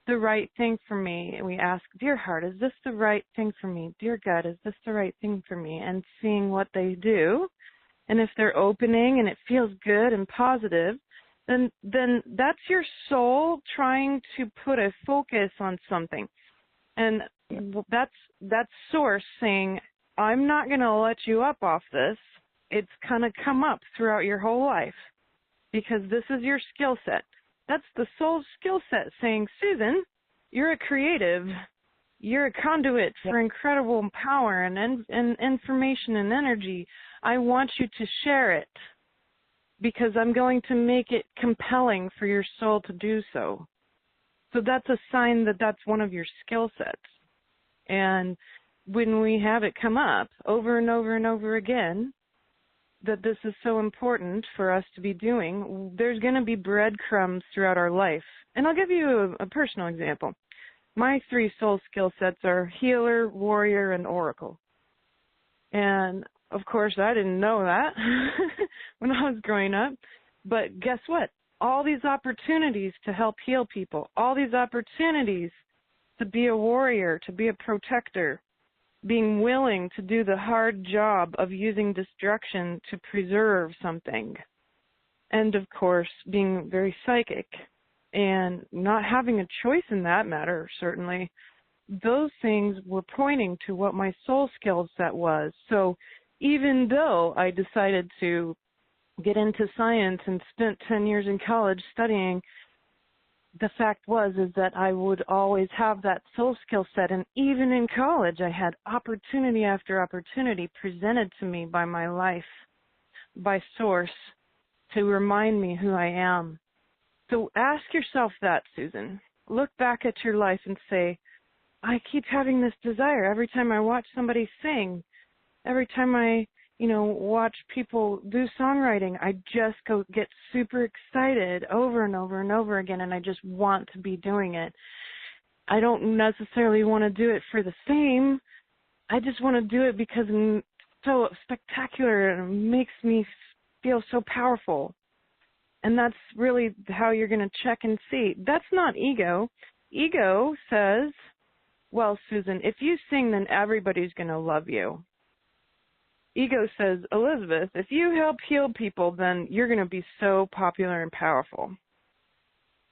the right thing for me? And we ask, dear heart, is this the right thing for me? Dear gut, is this the right thing for me? And seeing what they do. And if they're opening and it feels good and positive, then that's your soul trying to put a focus on something. And that's source saying, I'm not going to let you up off this. It's going to come up throughout your whole life because this is your skill set. That's the soul's skill set saying, Susan, you're a creative. You're a conduit for incredible power and information and energy. I want you to share it because I'm going to make it compelling for your soul to do so. So that's a sign that that's one of your skill sets. And when we have it come up over and over and over again, that this is so important for us to be doing, there's going to be breadcrumbs throughout our life. And I'll give you a personal example. My 3 soul skill sets are healer, warrior, and oracle. And, of course, I didn't know that when I was growing up. But guess what? All these opportunities to help heal people, all these opportunities to be a warrior, to be a protector, being willing to do the hard job of using destruction to preserve something. And, of course, being very psychic. and not having a choice in that matter, certainly, those things were pointing to what my soul skill set was. So even though I decided to get into science and spent 10 years in college studying, the fact is that I would always have that soul skill set. And even in college, I had opportunity after opportunity presented to me by my life, by Source, to remind me who I am. So ask yourself that, Susan. Look back at your life and say, I keep having this desire every time I watch somebody sing, every time I, watch people do songwriting. I just get super excited over and over and over again, and I just want to be doing it. I don't necessarily want to do it for the fame. I just want to do it because it's so spectacular and it makes me feel so powerful. And that's really how you're going to check and see. That's not ego. Ego says, well, Susan, if you sing, then everybody's going to love you. Ego says, Elizabeth, if you help heal people, then you're going to be so popular and powerful.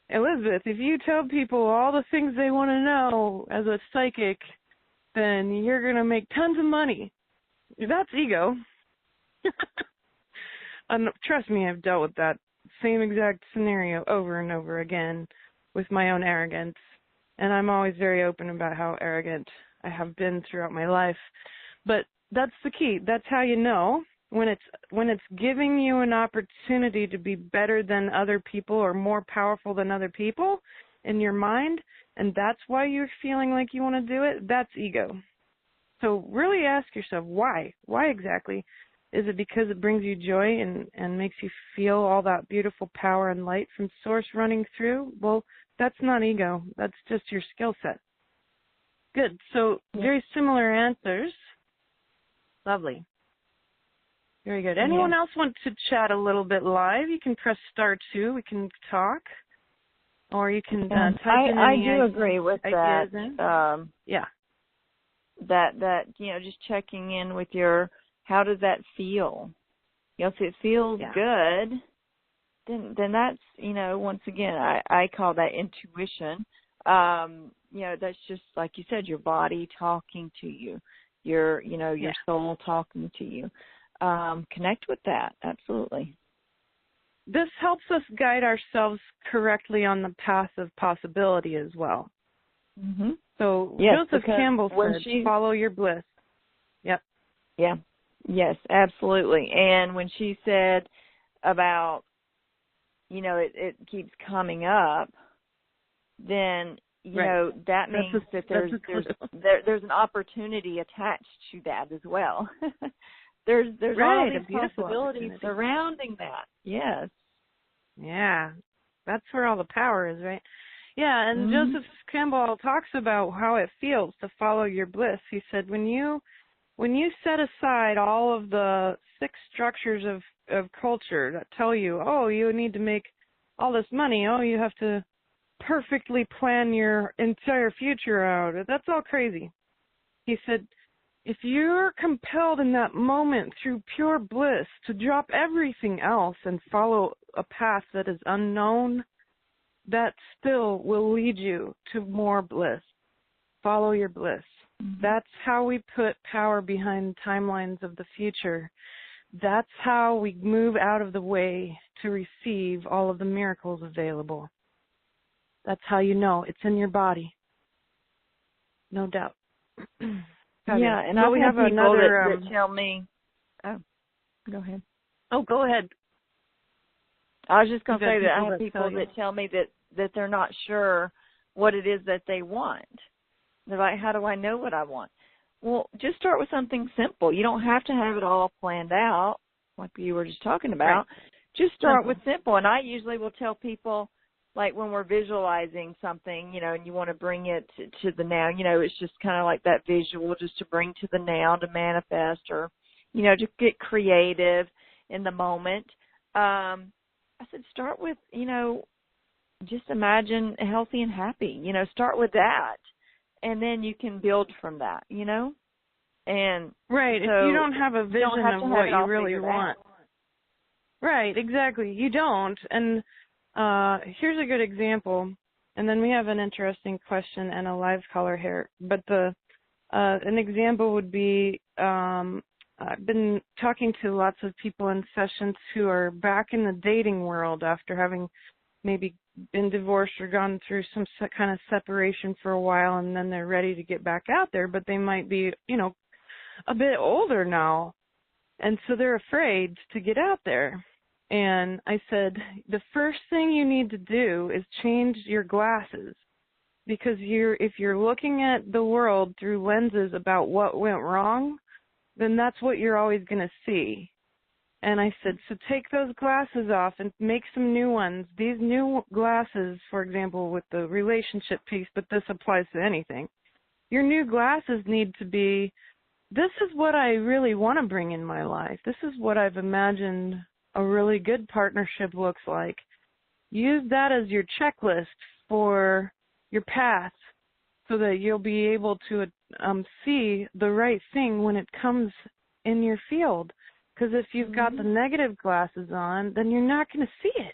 Elizabeth, if you tell people all the things they want to know as a psychic, then you're going to make tons of money. That's ego. And trust me, I've dealt with that same exact scenario over and over again with my own arrogance. And I'm always very open about how arrogant I have been throughout my life. But that's the key. That's how you know when it's giving you an opportunity to be better than other people or more powerful than other people in your mind, and that's why you're feeling like you want to do it. That's ego. So really ask yourself why. Why exactly? Is it because it brings you joy and makes you feel all that beautiful power and light from Source running through? Well, that's not ego. That's just your skill set. Good. So very similar answers. Lovely. Very good. Anyone else want to chat a little bit live? You can press *2. We can talk. Or you can type in any I do agree with that. That just checking in with how does that feel? If it feels good, then that's, once again, I call that intuition. That's just, like you said, your body talking to you, your soul talking to you. Connect with that, absolutely. This helps us guide ourselves correctly on the path of possibility as well. Mm-hmm. So Joseph Campbell said, follow your bliss. Yep. Yeah. Yes, absolutely. And when she said about, it keeps coming up, then, that means that there's an opportunity attached to that as well. There's all these possibilities surrounding that. Yes. Yeah. That's where all the power is, right? Yeah, and Joseph Campbell talks about how it feels to follow your bliss. He said when you set aside all of the 6 structures of culture that tell you, oh, you need to make all this money, oh, you have to perfectly plan your entire future out, that's all crazy. He said, if you're compelled in that moment through pure bliss to drop everything else and follow a path that is unknown, that still will lead you to more bliss. Follow your bliss. That's how we put power behind timelines of the future. That's how we move out of the way to receive all of the miracles available. That's how you know it's in your body. No doubt. Yeah, and I have people that tell me. Oh, go ahead. Oh, go ahead. I was just going to say that I have people that tell me that they're not sure what it is that they want. They're like, how do I know what I want? Well, just start with something simple. You don't have to have it all planned out, like you were just talking about. Right. Just start with simple. And I usually will tell people, like when we're visualizing something, and you want to bring it to the now, it's just kind of like that visual just to bring to the now, to manifest or, to get creative in the moment. I said start with, just imagine healthy and happy, start with that. And then you can build from that, And right, so if you don't have a vision of what you really want. Right, exactly. You don't. And here's a good example, and then we have an interesting question and a live caller here. But an example would be, I've been talking to lots of people in sessions who are back in the dating world after having maybe been divorced or gone through some kind of separation for a while, and then they're ready to get back out there, but they might be, a bit older now, and so they're afraid to get out there. And I said, the first thing you need to do is change your glasses, because if you're looking at the world through lenses about what went wrong, then that's what you're always going to see. And I said, so take those glasses off and make some new ones. These new glasses, for example, with the relationship piece, but this applies to anything. Your new glasses need to be, this is what I really want to bring in my life. This is what I've imagined a really good partnership looks like. Use that as your checklist for your path so that you'll be able to see the right thing when it comes in your field. Because if you've got the negative glasses on, then you're not going to see it.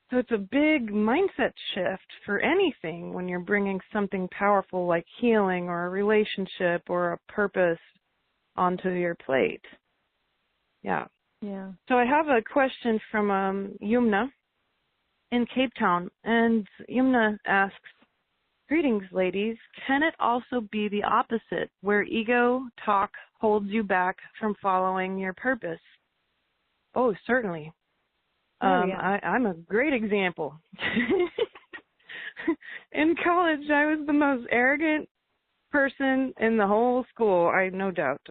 So it's a big mindset shift for anything when you're bringing something powerful like healing or a relationship or a purpose onto your plate. Yeah. So I have a question from Yumna in Cape Town, and Yumna asks, greetings, ladies. Can it also be the opposite, where ego talk holds you back from following your purpose? Oh, certainly. I'm a great example. In college, I was the most arrogant person in the whole school, no doubt,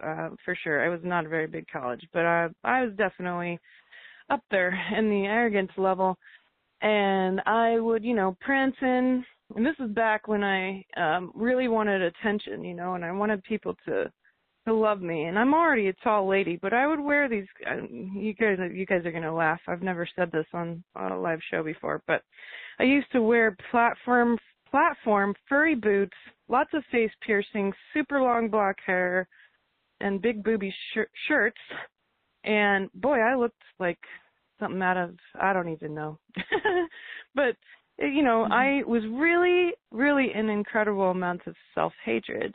for sure. I was not a very big college, but I was definitely up there in the arrogance level. And I would, prance in, and this is back when I really wanted attention, and I wanted people to love me. And I'm already a tall lady, but I would wear these, you guys are going to laugh. I've never said this on a live show before, but I used to wear platform furry boots, lots of face piercings, super long black hair, and big booby shirts. And boy, I looked like something out of, I don't even know. But, I was really, really in incredible amounts of self-hatred.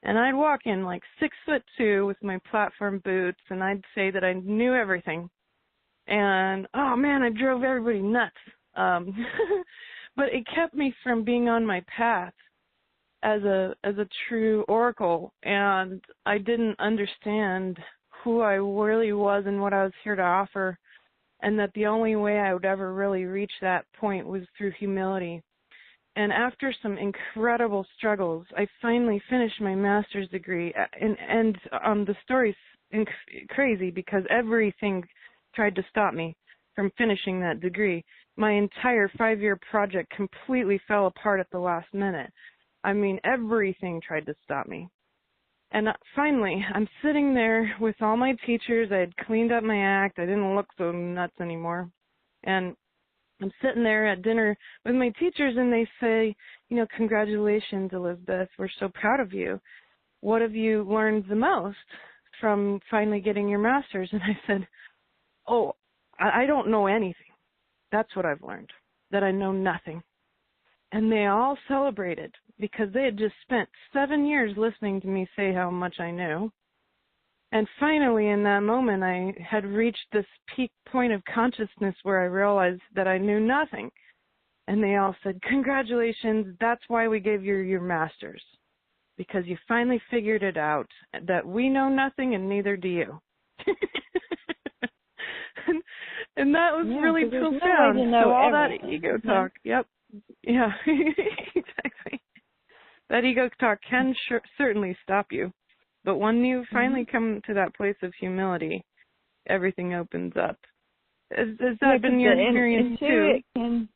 And I'd walk in like 6'2" with my platform boots, and I'd say that I knew everything. And, oh man, I drove everybody nuts. But it kept me from being on my path as a true oracle, and I didn't understand who I really was and what I was here to offer, and that the only way I would ever really reach that point was through humility. And after some incredible struggles, I finally finished my master's degree, and the story's crazy because everything tried to stop me from finishing that degree. My entire 5-year project completely fell apart at the last minute. I mean, everything tried to stop me. And finally, I'm sitting there with all my teachers. I had cleaned up my act. I didn't look so nuts anymore. And I'm sitting there at dinner with my teachers, and they say, congratulations, Elizabeth. We're so proud of you. What have you learned the most from finally getting your master's? And I said, oh, I don't know anything. That's what I've learned, that I know nothing. And they all celebrated because they had just spent 7 years listening to me say how much I knew. And finally, in that moment, I had reached this peak point of consciousness where I realized that I knew nothing. And they all said, congratulations, that's why we gave you your master's, because you finally figured it out, that we know nothing and neither do you. And that was really profound. So all everything. That ego talk, yep. Yeah, exactly. That ego talk can certainly stop you. But when you finally come to that place of humility, everything opens up. Has that been your experience too?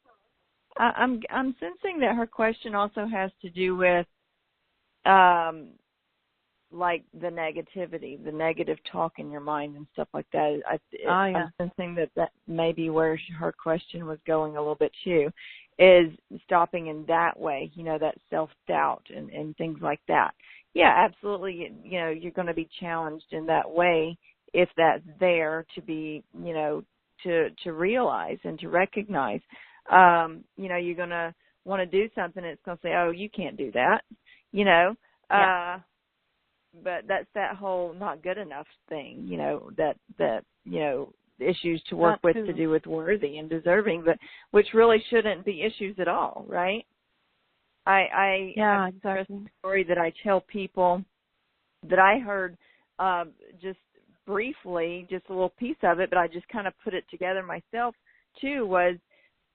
I'm sensing that her question also has to do with like the negativity, the negative talk in your mind and stuff like that. I'm sensing that may be where her question was going a little bit too, is stopping in that way, that self-doubt and things like that. Yeah, absolutely. You're going to be challenged in that way if that's there to be, to realize and to recognize. You know, you're going to want to do something, and it's going to say, oh, you can't do that, you know. But that's that whole not good enough thing, you know, that you know, issues to work with to do with worthy and deserving, but which really shouldn't be issues at all, right? I have exactly. A story that I tell people that I heard just briefly, just a little piece of it, but I just kind of put it together myself too, was,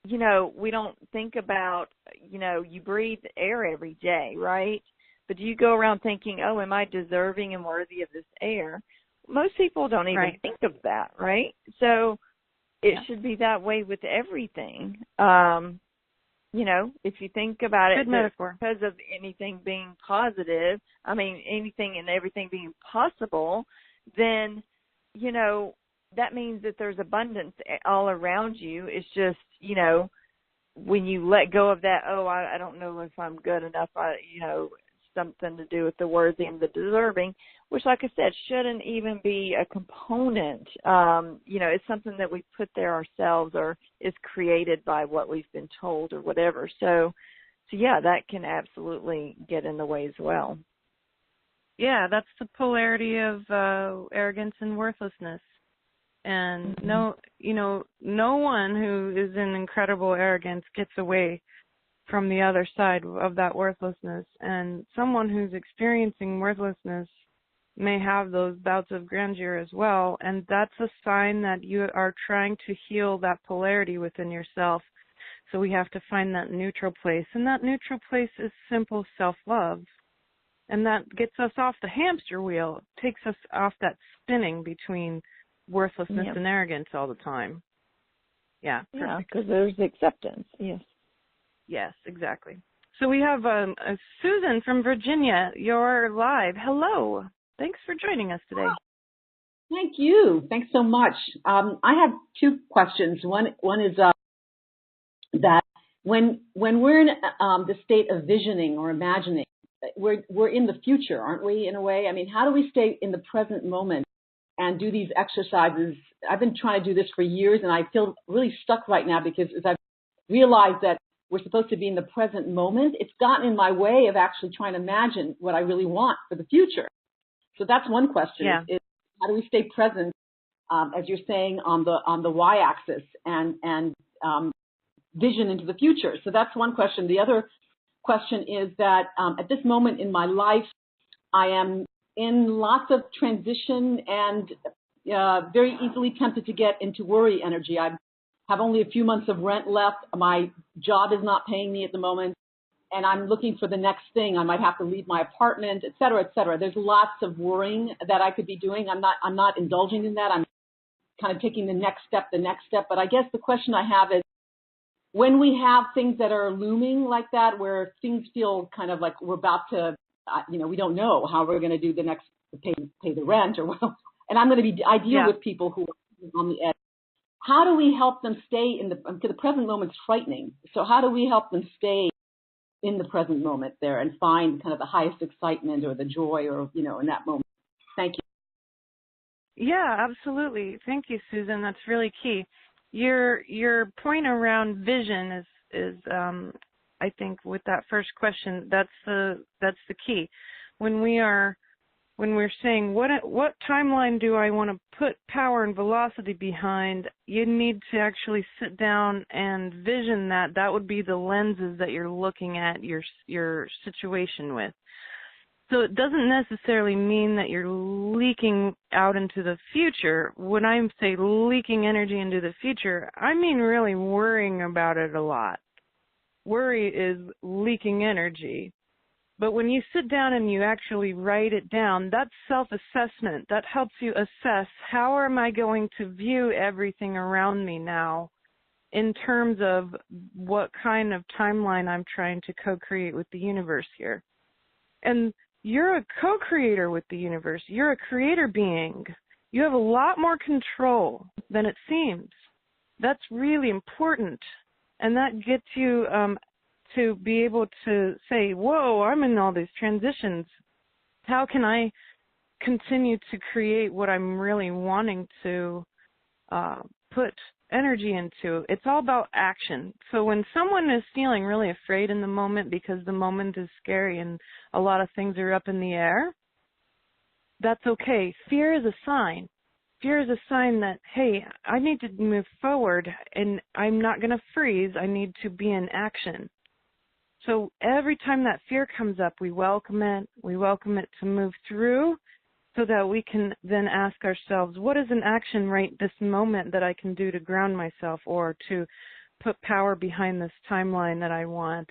you know, we don't think about, you know, you breathe air every day, right? But do you go around thinking, oh, am I deserving and worthy of this air? Most people don't even think of that, right? So it should be that way with everything. You know, if you think about it, because of anything being positive, I mean, anything and everything being possible, then, you know, that means that there's abundance all around you. It's just, you know, when you let go of that, oh, I don't know if I'm good enough, you know, something to do with the worthy and the deserving, which, like I said, shouldn't even be a component. You know, it's something that we put there ourselves or is created by what we've been told or whatever. So yeah, that can absolutely get in the way as well. Yeah, that's the polarity of arrogance and worthlessness. And no one who is in incredible arrogance gets away from the other side of that worthlessness. And someone who's experiencing worthlessness may have those bouts of grandeur as well. And that's a sign that you are trying to heal that polarity within yourself. So we have to find that neutral place. And that neutral place is simple self-love. And that gets us off the hamster wheel, takes us off that spinning between worthlessness and arrogance all the time. Yeah, because there's acceptance. Yes, exactly. So we have Susan from Virginia. You're live. Hello. Thanks for joining us today. Thank you. Thanks so much. I have two questions. One is that when we're in the state of visioning or imagining, we're in the future, aren't we, in a way? I mean, how do we stay in the present moment and do these exercises? I've been trying to do this for years, and I feel really stuck right now because as I've realized that we're supposed to be in the present moment, it's gotten in my way of actually trying to imagine what I really want for the future. So that's one question, is how do we stay present, as you're saying, on the y-axis and vision into the future? So that's one question. The other question is that at this moment in my life, I am in lots of transition and very easily tempted to get into worry energy. I have only a few months of rent left. My job is not paying me at the moment, and I'm looking for the next thing. I might have to leave my apartment, et cetera, et cetera. There's lots of worrying that I could be doing. I'm not indulging in that. I'm kind of taking the next step. But I guess the question I have is, when we have things that are looming like that, where things feel kind of like we're about to, we don't know how we're going to do the next, pay the rent or what, and I'm going to be, I deal with people who are on the edge. How do we help them stay in the present moment's frightening. So how do we help them stay in the present moment there and find kind of the highest excitement or the joy or, in that moment? Thank you. Yeah, absolutely. Thank you, Susan. That's really key. Your point around vision is I think with that first question, that's the key. When we're saying what timeline do I want to put power and velocity behind, you need to actually sit down and vision that. That would be the lenses that you're looking at your situation with. So it doesn't necessarily mean that you're leaking out into the future. When I say leaking energy into the future, I mean really worrying about it a lot. Worry is leaking energy. But when you sit down and you actually write it down, that's self-assessment. That helps you assess, how am I going to view everything around me now in terms of what kind of timeline I'm trying to co-create with the universe here. And you're a co-creator with the universe. You're a creator being. You have a lot more control than it seems. That's really important. And that gets you to be able to say, whoa, I'm in all these transitions. How can I continue to create what I'm really wanting to put energy into. It's all about action. So when someone is feeling really afraid in the moment because the moment is scary and a lot of things are up in the air, that's okay. Fear is a sign. Fear is a sign that, hey, I need to move forward and I'm not going to freeze. I need to be in action. So every time that fear comes up, we welcome it. We welcome it to move through so that we can then ask ourselves, what is an action right this moment that I can do to ground myself or to put power behind this timeline that I want?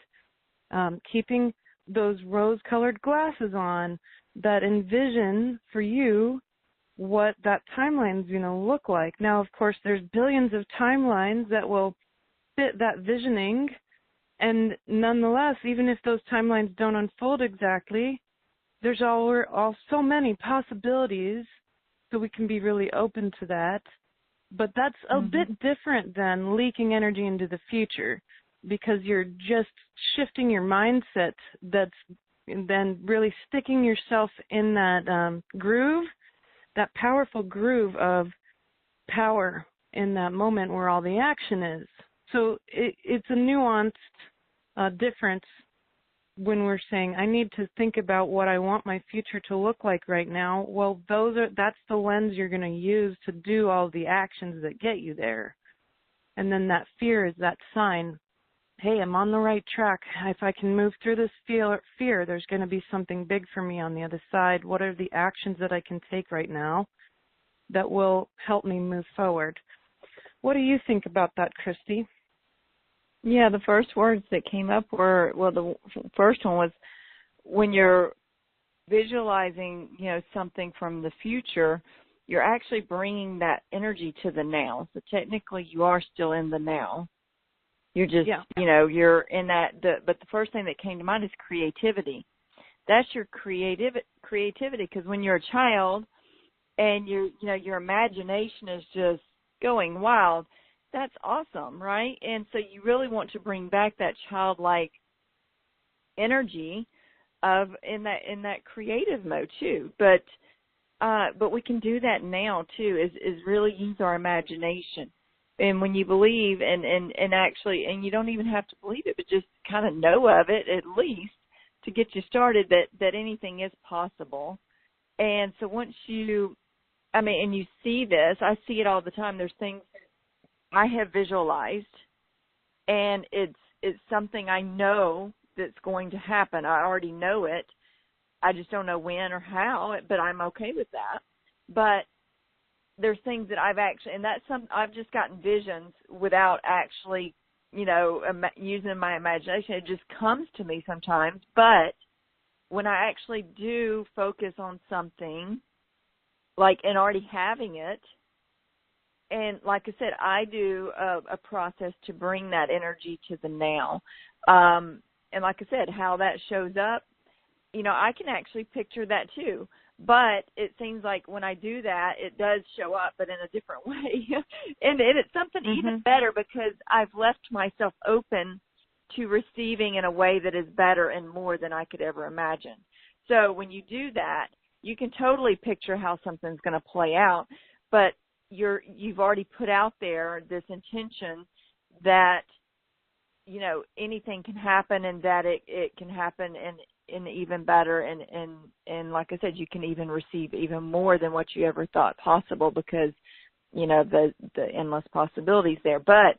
Keeping those rose-colored glasses on that envision for you what that timeline is going to look like. Now, of course, there's billions of timelines that will fit that visioning, and nonetheless, even if those timelines don't unfold exactly, there's all so many possibilities, so we can be really open to that. But that's a bit different than leaking energy into the future, because you're just shifting your mindset that's then really sticking yourself in that groove, that powerful groove of power in that moment where all the action is. So it's a nuanced difference when we're saying, I need to think about what I want my future to look like right now. Well, that's the lens you're going to use to do all the actions that get you there. And then that fear is that sign, hey, I'm on the right track. If I can move through this fear, there's going to be something big for me on the other side. What are the actions that I can take right now that will help me move forward? What do you think about that, Christy? Yeah, the first words that came up were, well, the first one was when you're visualizing, something from the future, you're actually bringing that energy to the now. So technically you are still in the now. You're just, you're in that, but the first thing that came to mind is creativity. That's your creativity, because when you're a child and your imagination is just going wild, that's awesome, right? And so you really want to bring back that childlike energy in that creative mode too. But we can do that now too, is really use our imagination. And when you believe and actually, and you don't even have to believe it, but just kind of know of it at least to get you started, that anything is possible. And so once and you see this, I see it all the time. There's things I have visualized, and it's something I know that's going to happen. I already know it. I just don't know when or how, but I'm okay with that. But there's things that I've actually, and I've just gotten visions without actually, using my imagination. It just comes to me sometimes. But when I actually do focus on something, and already having it, and like I said, I do a process to bring that energy to the now. And like I said, how that shows up, I can actually picture that too. But it seems like when I do that, it does show up, but in a different way. and it's something even better because I've left myself open to receiving in a way that is better and more than I could ever imagine. So when you do that, you can totally picture how something's going to play out, but you've already put out there this intention that, anything can happen and that it can happen in even better. And like I said, you can even receive even more than what you ever thought possible because, the endless possibilities there. But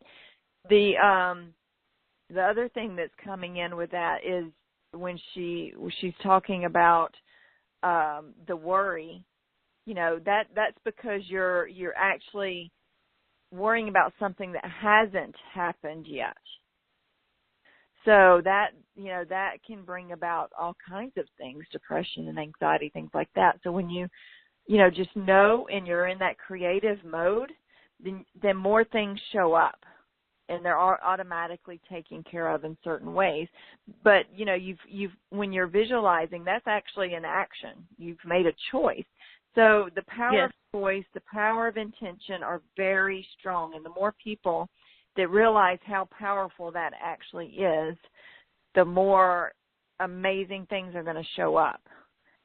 the other thing that's coming in with that is when she's talking about the worry, that's because you're actually worrying about something that hasn't happened yet. So that can bring about all kinds of things, depression and anxiety, things like that. So when you just know and you're in that creative mode, then more things show up and they're automatically taken care of in certain ways. But, you've when you're visualizing, that's actually an action. You've made a choice. So the power of choice, the power of intention are very strong. And the more people that realize how powerful that actually is, the more amazing things are going to show up.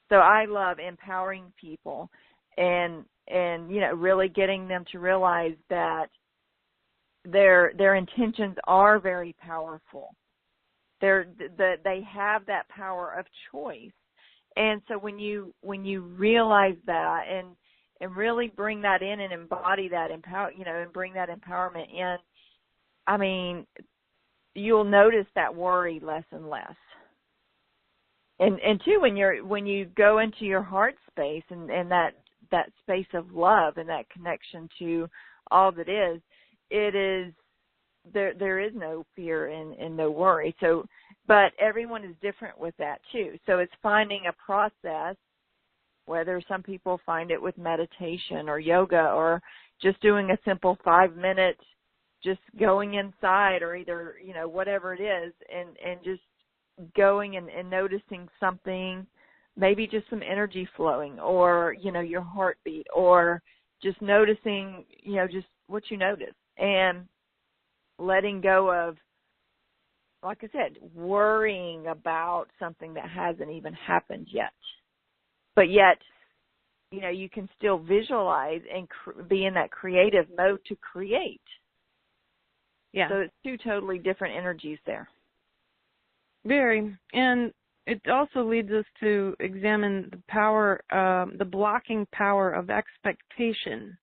So I love empowering people and really getting them to realize that their intentions are very powerful. They have that power of choice. And so when you realize that and really bring that in and embody that and bring that empowerment in, I mean, you'll notice that worry less and less. And too, when you go into your heart space and that space of love and that connection to all that is, there is no fear and no worry. So, but everyone is different with that too. So it's finding a process, whether some people find it with meditation or yoga or just doing a simple 5 minutes, just going inside or either, whatever it is, and just going and noticing something, maybe just some energy flowing or, your heartbeat, or just noticing, just what you notice, and letting go of, like I said, worrying about something that hasn't even happened yet. But yet, you can still visualize and be in that creative mode to create. Yeah. So it's two totally different energies there. Very. And it also leads us to examine the power, the blocking power of expectation.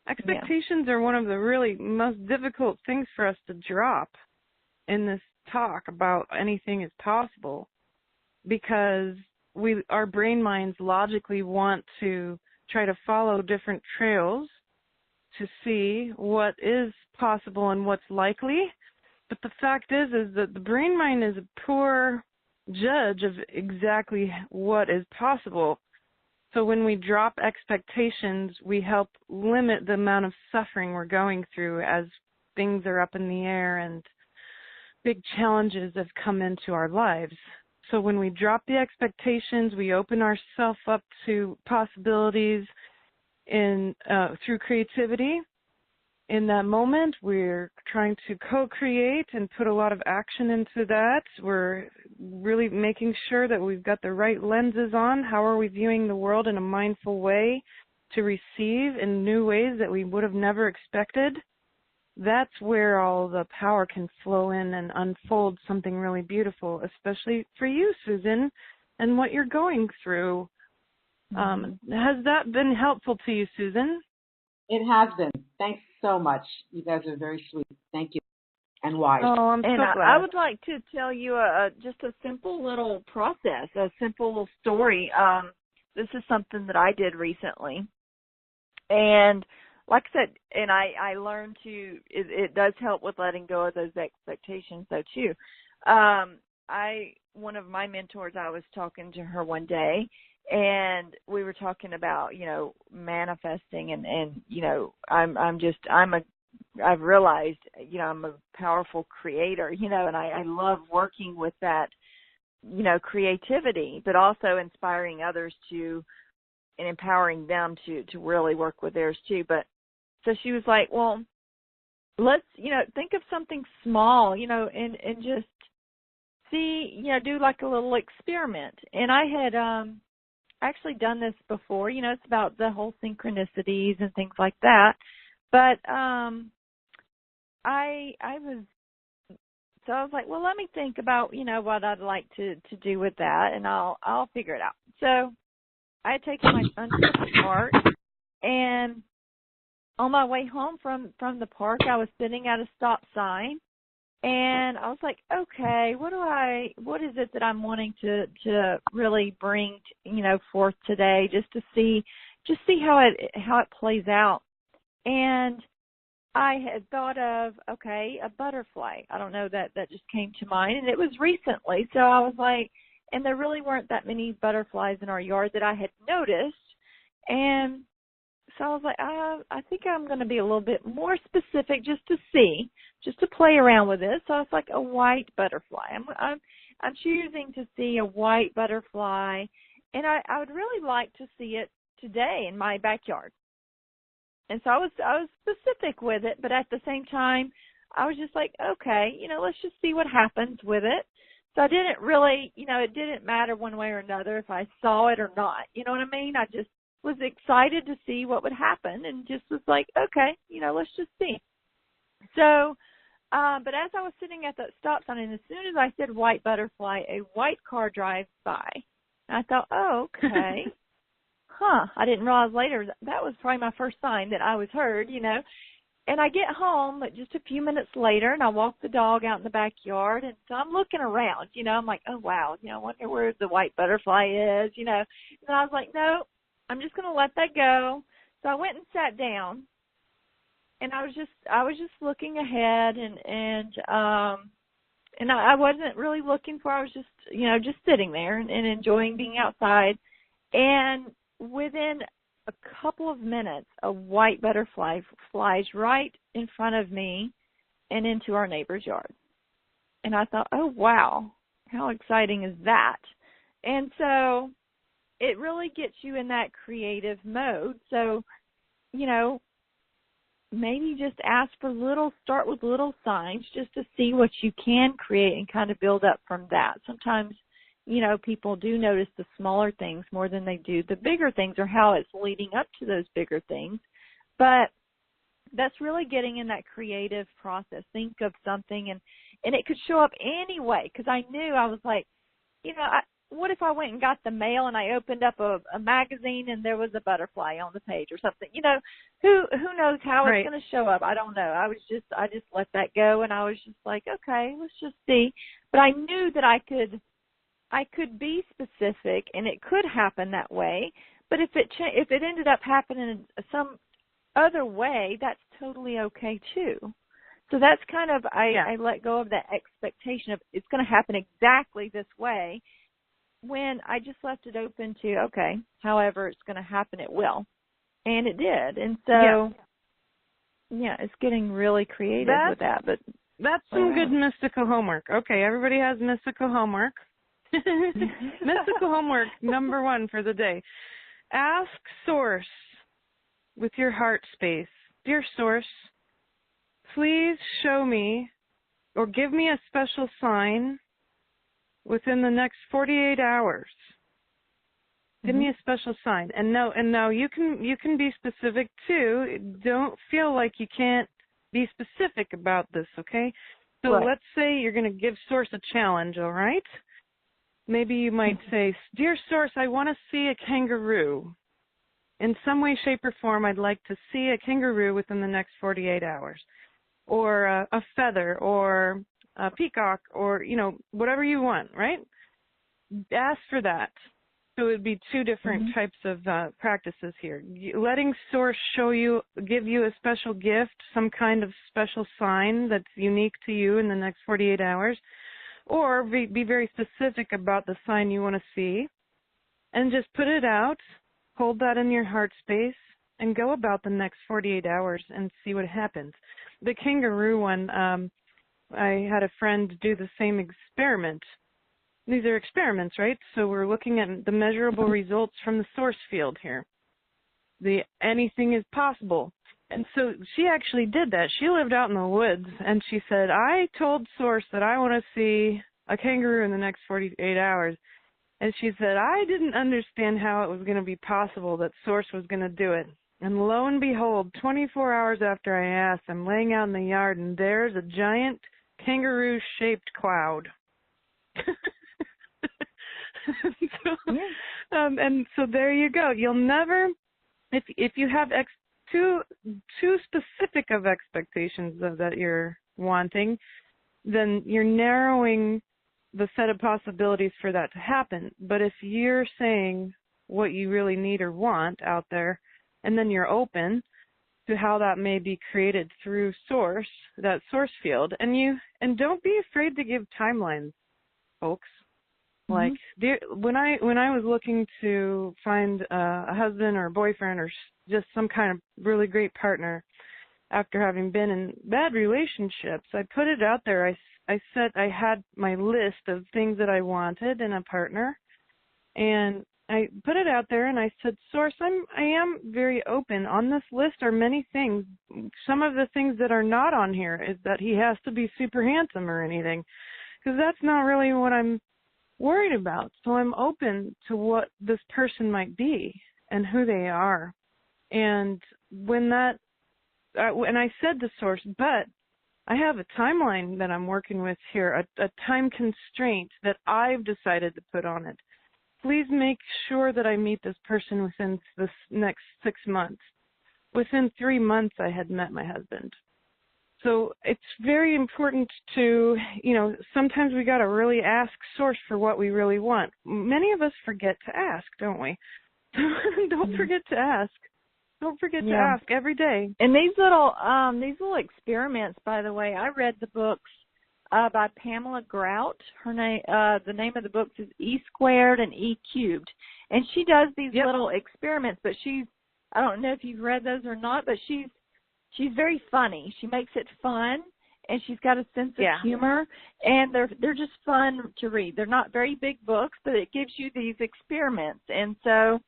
Expectations are one of the really most difficult things for us to drop in this talk about anything is possible, because our brain minds logically want to try to follow different trails to see what is possible and what's likely. But the fact is that the brain mind is a poor judge of exactly what is possible. So when we drop expectations, we help limit the amount of suffering we're going through as things are up in the air and big challenges have come into our lives. So when we drop the expectations, we open ourselves up to possibilities through creativity. In that moment, we're trying to co-create and put a lot of action into that. We're really making sure that we've got the right lenses on. How are we viewing the world in a mindful way to receive in new ways that we would have never expected? That's where all the power can flow in and unfold something really beautiful, especially for you, Susan, and what you're going through. Has that been helpful to you, Susan? It has been. Thanks so much. You guys are very sweet. Thank you. And wise. Oh, I'm so glad. I would like to tell you just a simple little process, a simple little story. This is something that I did recently. And like I said, and I learned it does help with letting go of those expectations though too. One of my mentors, I was talking to her one day, and we were talking about, manifesting and I've realized, I'm a powerful creator, and I love working with that, creativity, but also inspiring others and empowering them to really work with theirs too. But so she was like, well, let's, think of something small, and just see, do like a little experiment. And I had, actually done this before, it's about the whole synchronicities and things like that. But I was like, well, let me think about, what I'd like to do with that, and I'll figure it out. So I had taken my son to the park, and on my way home from the park, I was sitting at a stop sign. And I was like, okay, what is it that I'm wanting to really bring, forth today, just to see how it plays out. And I had thought of, okay, a butterfly. I don't know, that just came to mind, and it was recently. So I was like, and there really weren't that many butterflies in our yard that I had noticed. And so I was like, I think I'm going to be a little bit more specific just to play around with this. So it's like a white butterfly. I'm choosing to see a white butterfly, and I would really like to see it today in my backyard. And so I was specific with it, but at the same time, I was just like, okay, let's just see what happens with it. So I didn't really, it didn't matter one way or another if I saw it or not. You know what I mean? I just was excited to see what would happen, and just was like, okay, let's just see. So, but as I was sitting at that stop sign, and as soon as I said white butterfly, a white car drives by. And I thought, oh, okay. I didn't realize later that was probably my first sign that I was heard, you know. And I get home just a few minutes later, and I walk the dog out in the backyard, and so I'm looking around, you know. I'm like, oh, wow, you know, I wonder where the white butterfly is, you know. And I was like, no, I'm just going to let that go. So I went and sat down, and I was just looking ahead, and I wasn't really looking for. I was just, you know, just sitting there and enjoying being outside. And within a couple of minutes, a white butterfly flies right in front of me and into our neighbor's yard. And I thought, oh, wow, how exciting is that? And so it really gets you in that creative mode. So, you know, maybe just start with little signs just to see what you can create and kind of build up from that. Sometimes, you know, people do notice the smaller things more than they do the bigger things, or how it's leading up to those bigger things. But that's really getting in that creative process. Think of something, and it could show up anyway, because I knew, I was like, you know, what if I went and got the mail and I opened up a magazine and there was a butterfly on the page or something? You know, who knows how it's going to show up? I don't know. I just let that go, and I was just like, okay, let's just see. But I knew that I could be specific, and it could happen that way. But if it ended up happening in some other way, that's totally okay too. So that's kind of, I let go of that expectation of it's going to happen exactly this way, when I just left it open to, okay, however it's going to happen, it will. And it did. And so, yeah, it's getting really creative with that. But that's some good mystical homework. Okay, everybody has mystical homework. Mystical homework number 1 for the day. Ask Source with your heart space. Dear Source, please show me or give me a special sign within the next 48 hours. Give me a special sign. And no, you can be specific too. Don't feel like you can't be specific about this, okay? So let's say you're going to give Source a challenge, all right? Maybe you might say, Dear Source, I want to see a kangaroo. In some way, shape, or form, I'd like to see a kangaroo within the next 48 hours. Or a feather, or a peacock, or, you know, whatever you want, right? Ask for that. So it would be 2 different types of practices here. Letting Source give you a special gift, some kind of special sign that's unique to you in the next 48 hours. Or be very specific about the sign you want to see, and just put it out, hold that in your heart space, and go about the next 48 hours and see what happens. The kangaroo one, I had a friend do the same experiment. These are experiments, right? So we're looking at the measurable results from the source field here. The anything is possible. And so she actually did that. She lived out in the woods, and she said, I told Source that I want to see a kangaroo in the next 48 hours. And she said, I didn't understand how it was going to be possible that Source was going to do it. And lo and behold, 24 hours after I asked, I'm laying out in the yard, and there's a giant kangaroo-shaped cloud. And so there you go. You'll never, if you have too specific of expectations that you're wanting, then you're narrowing the set of possibilities for that to happen. But if you're saying what you really need or want out there, and then you're open to how that may be created through Source, that source field, and don't be afraid to give timelines, folks. Like when I was looking to find a husband or a boyfriend or just some kind of really great partner after having been in bad relationships, I put it out there. I said I had my list of things that I wanted in a partner, and I put it out there, and I said, Source, I am very open. On this list are many things. Some of the things that are not on here is that he has to be super handsome or anything, because that's not really what I'm worried about. So I'm open to what this person might be and who they are. And when I said to Source, but I have a timeline that I'm working with here, a time constraint that I've decided to put on it. Please make sure that I meet this person within this next 6 months. Within 3 months, I had met my husband. So it's very important to, sometimes we got to really ask Source for what we really want. Many of us forget to ask, don't we? Don't forget to ask. Don't forget to ask every day. And these little experiments, by the way, I read the books by Pamela Grout. Her name, the name of the books is E Squared and E Cubed, and she does these little experiments. But I don't know if you've read those or not, but she's very funny. She makes it fun, and she's got a sense of humor, and they're just fun to read. They're not very big books, but it gives you these experiments, and so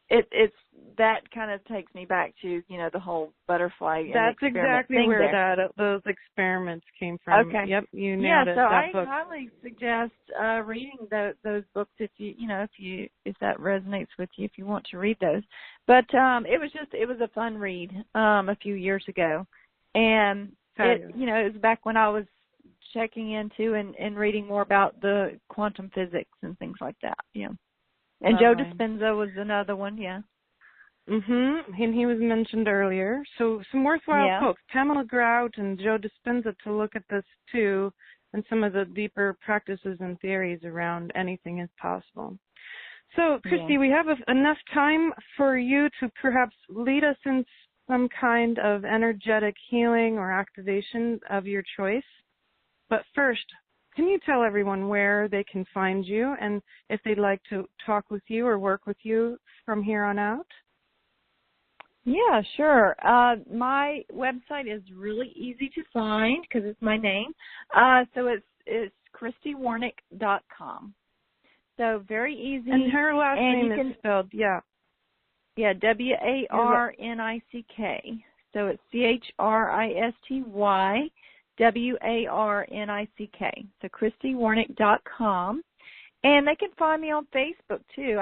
it's that kind of takes me back to the whole butterfly. That's exactly where those experiments came from. Okay. Yep, you nailed it. So I book. highly suggest reading those books if that resonates with you, if you want to read those. But it was a fun read a few years ago, and it was back when I was checking into and reading more about the quantum physics and things like that. Yeah. And Joe Dispenza was another one, And he was mentioned earlier. So some worthwhile folks, Pamela Grout and Joe Dispenza, to look at this too, and some of the deeper practices and theories around anything is possible. So, Christy, we have enough time for you to perhaps lead us in some kind of energetic healing or activation of your choice. But first, can you tell everyone where they can find you and if they'd like to talk with you or work with you from here on out? Yeah, sure. My website is really easy to find because it's my name. So it's ChristyWarnick.com. So very easy. And her last name is spelled, Warnick. So it's ChristyWarnick. So ChristyWarnick.com. And they can find me on Facebook too.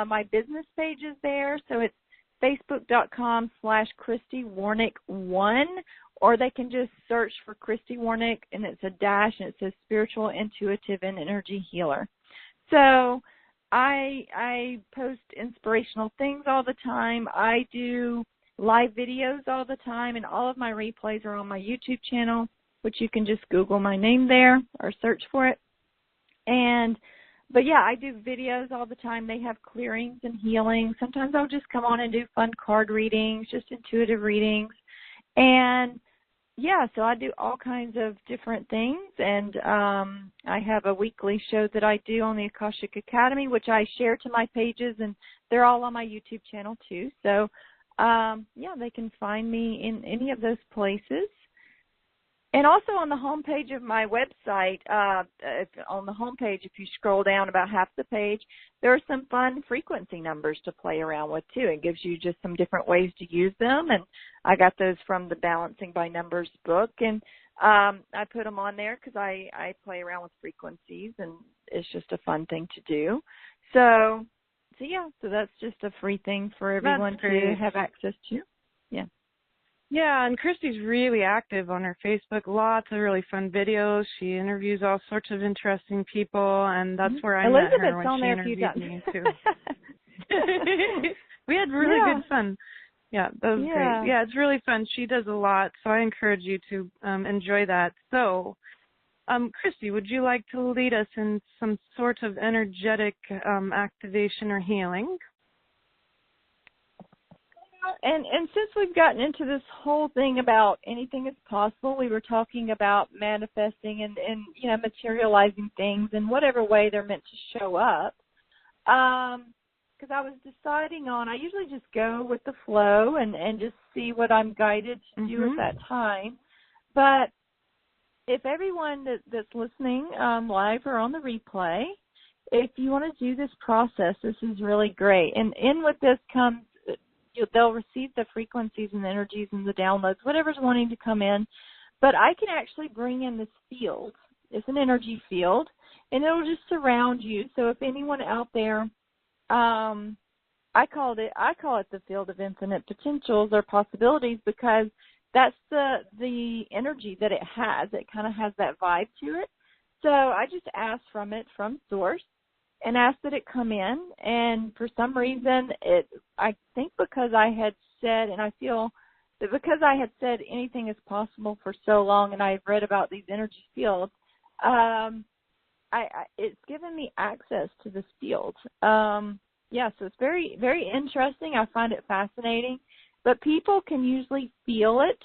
My business page is there, so it's Facebook.com/ChristyWarnick1, or they can just search for Christy Warnick, and it's a dash, and it says Spiritual, Intuitive, and Energy Healer. So I post inspirational things all the time. I do live videos all the time, and all of my replays are on my YouTube channel, which you can just Google my name there or search for it. But yeah, I do videos all the time. They have clearings and healings. Sometimes I'll just come on and do fun card readings, just intuitive readings. And yeah, so I do all kinds of different things. And I have a weekly show that I do on the Akashic Academy, which I share to my pages, and they're all on my YouTube channel too. So yeah, they can find me in any of those places. And also on the homepage of my website, if you scroll down about half the page, there are some fun frequency numbers to play around with too. It gives you just some different ways to use them, and I got those from the Balancing by Numbers book, and I put them on there because I play around with frequencies, and it's just a fun thing to do. So that's just a free thing for everyone to have access to. Yeah. Yeah, and Christy's really active on her Facebook. Lots of really fun videos. She interviews all sorts of interesting people, and that's where I met her when she interviewed me too. We had really good fun. Yeah, that was great. Yeah, it's really fun. She does a lot, so I encourage you to enjoy that. So, Christy, would you like to lead us in some sort of energetic activation or healing? And since we've gotten into this whole thing about anything is possible, we were talking about manifesting and materializing things in whatever way they're meant to show up. Because I was deciding I usually just go with the flow and just see what I'm guided to do at that time. But if everyone that's listening live or on the replay, if you want to do this process, this is really great. And in with this comes, they'll receive the frequencies and the energies and the downloads, whatever's wanting to come in. But I can actually bring in this field. It's an energy field, and it'll just surround you. So if anyone out there, I call it the field of infinite potentials or possibilities, because that's the energy that it has. It kind of has that vibe to it. So I just asked from source, and asked that it come in. And for some reason, I think because I had said, and I feel that because I had said anything is possible for so long, and I've read about these energy fields, it's given me access to this field. Yeah, so it's very, very interesting. I find it fascinating. But people can usually feel it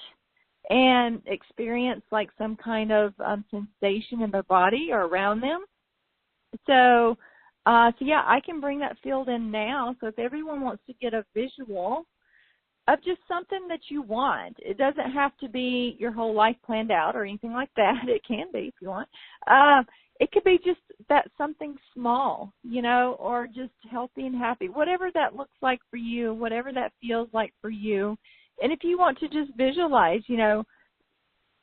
and experience like some kind of sensation in their body or around them. So yeah, I can bring that field in now. So if everyone wants to get a visual of just something that you want, it doesn't have to be your whole life planned out or anything like that. It can be if you want. It could be just that something small, or just healthy and happy, whatever that looks like for you, whatever that feels like for you. And if you want to just visualize,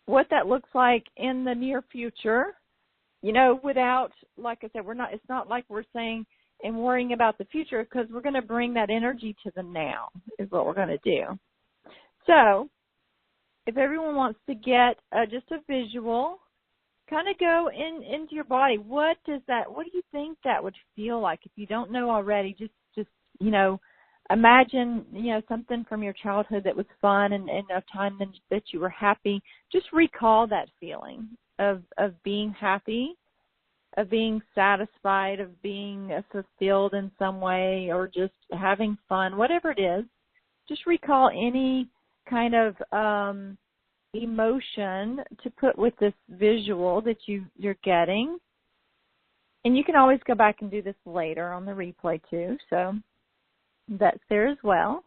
what that looks like in the near future, without, like I said, it's not like we're saying and worrying about the future, because we're going to bring that energy to the now is what we're going to do. So if everyone wants to get just a visual, kind of go into your body. What do you think that would feel like? If you don't know already, just imagine, something from your childhood that was fun and a time that you were happy. Just recall that feeling of being happy, of being satisfied, of being fulfilled in some way, or just having fun, whatever it is. Just recall any kind of emotion to put with this visual that you're getting. And you can always go back and do this later on the replay too, so that's there as well.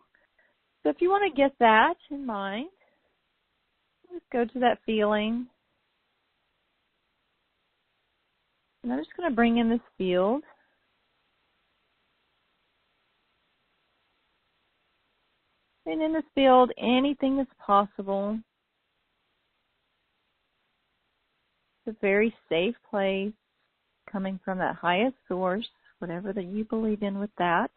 So if you want to get that in mind, just go to that feeling. And I'm just going to bring in this field. And in this field, anything is possible. It's a very safe place, coming from that highest source, whatever that you believe in with that.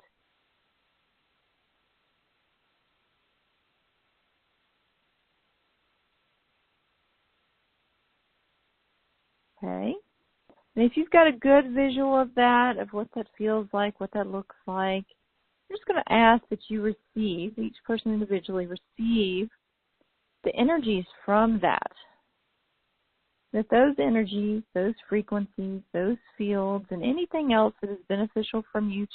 Okay. And if you've got a good visual of that, of what that feels like, what that looks like, I'm just going to ask that you receive, each person individually receive the energies from that. That those energies, those frequencies, those fields, and anything else that is beneficial for you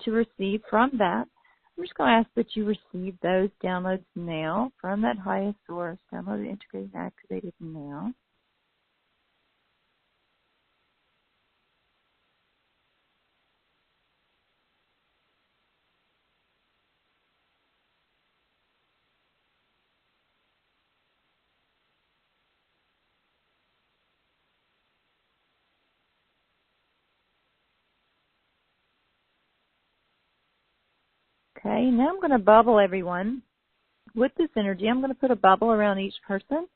to receive from that, I'm just going to ask that you receive those downloads now from that highest source, downloaded, integrated, and activated now. Okay, now I'm going to bubble everyone with this energy. I'm going to put a bubble around each person.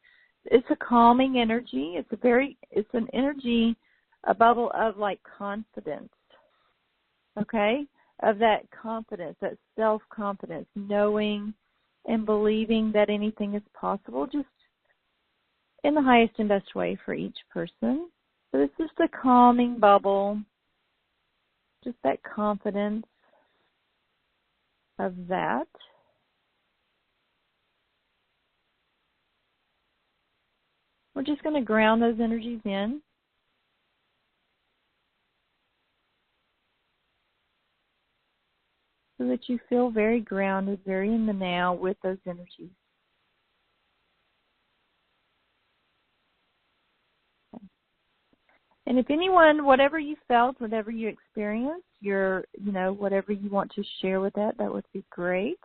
It's a calming energy. It's an energy, a bubble of like confidence, okay? Of that confidence, that self-confidence, knowing and believing that anything is possible, just in the highest and best way for each person. So it's just a calming bubble, just that confidence of that. We're just going to ground those energies in. So that you feel very grounded, very in the now with those energies. Okay. And if anyone, whatever you felt, whatever you experienced, whatever you want to share with that would be great.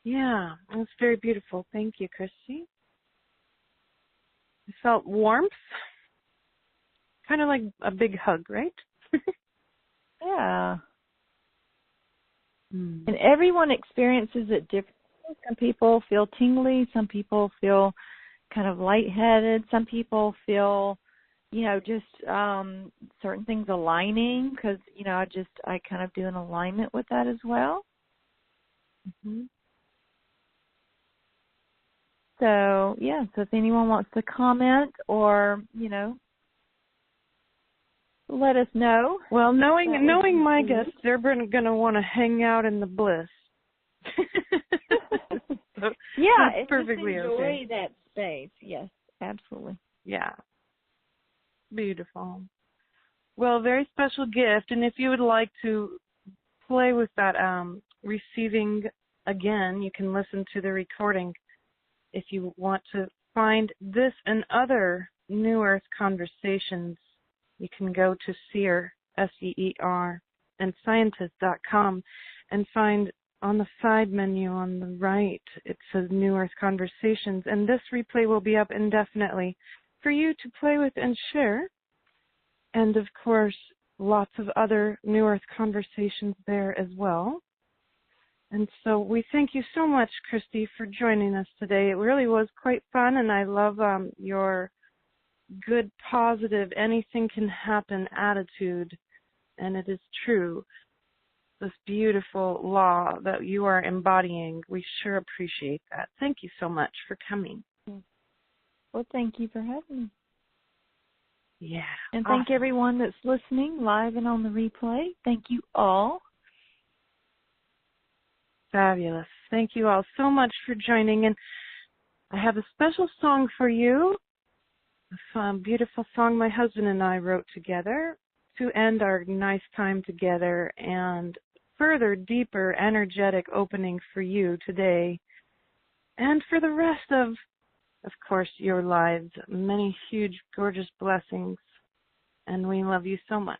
Yeah, that was very beautiful. Thank you, Christy. I felt warmth, kind of like a big hug, right? Yeah. And everyone experiences it differently. Some people feel tingly. Some people feel kind of lightheaded. Some people feel just certain things aligning, because, I kind of do an alignment with that as well. Mm-hmm. So, so if anyone wants to comment or, let us know. Well, knowing my guests, they're going to want to hang out in the bliss. So it's perfectly just enjoy okay. that space. Yes, absolutely. Yeah. Beautiful. Well, very special gift. And if you would like to play with that receiving again, you can listen to the recording. If you want to find this and other New Earth conversations, you can go to Seer, S-E-E-R, and scientist.com and find on the side menu on the right, it says New Earth Conversations. And this replay will be up indefinitely for you to play with and share. And, of course, lots of other New Earth conversations there as well. And so we thank you so much, Christy, for joining us today. It really was quite fun, and I love your good, positive, anything can happen attitude. And it is true, this beautiful law that you are embodying. We sure appreciate that. Thank you so much for coming. Well, thank you for having me. Yeah. And thank everyone that's listening live and on the replay. Thank you all. Fabulous. Thank you all so much for joining. And I have a special song for you, a beautiful song my husband and I wrote together to end our nice time together and further, deeper, energetic opening for you today and for the rest of course, your lives. Many huge, gorgeous blessings. And we love you so much.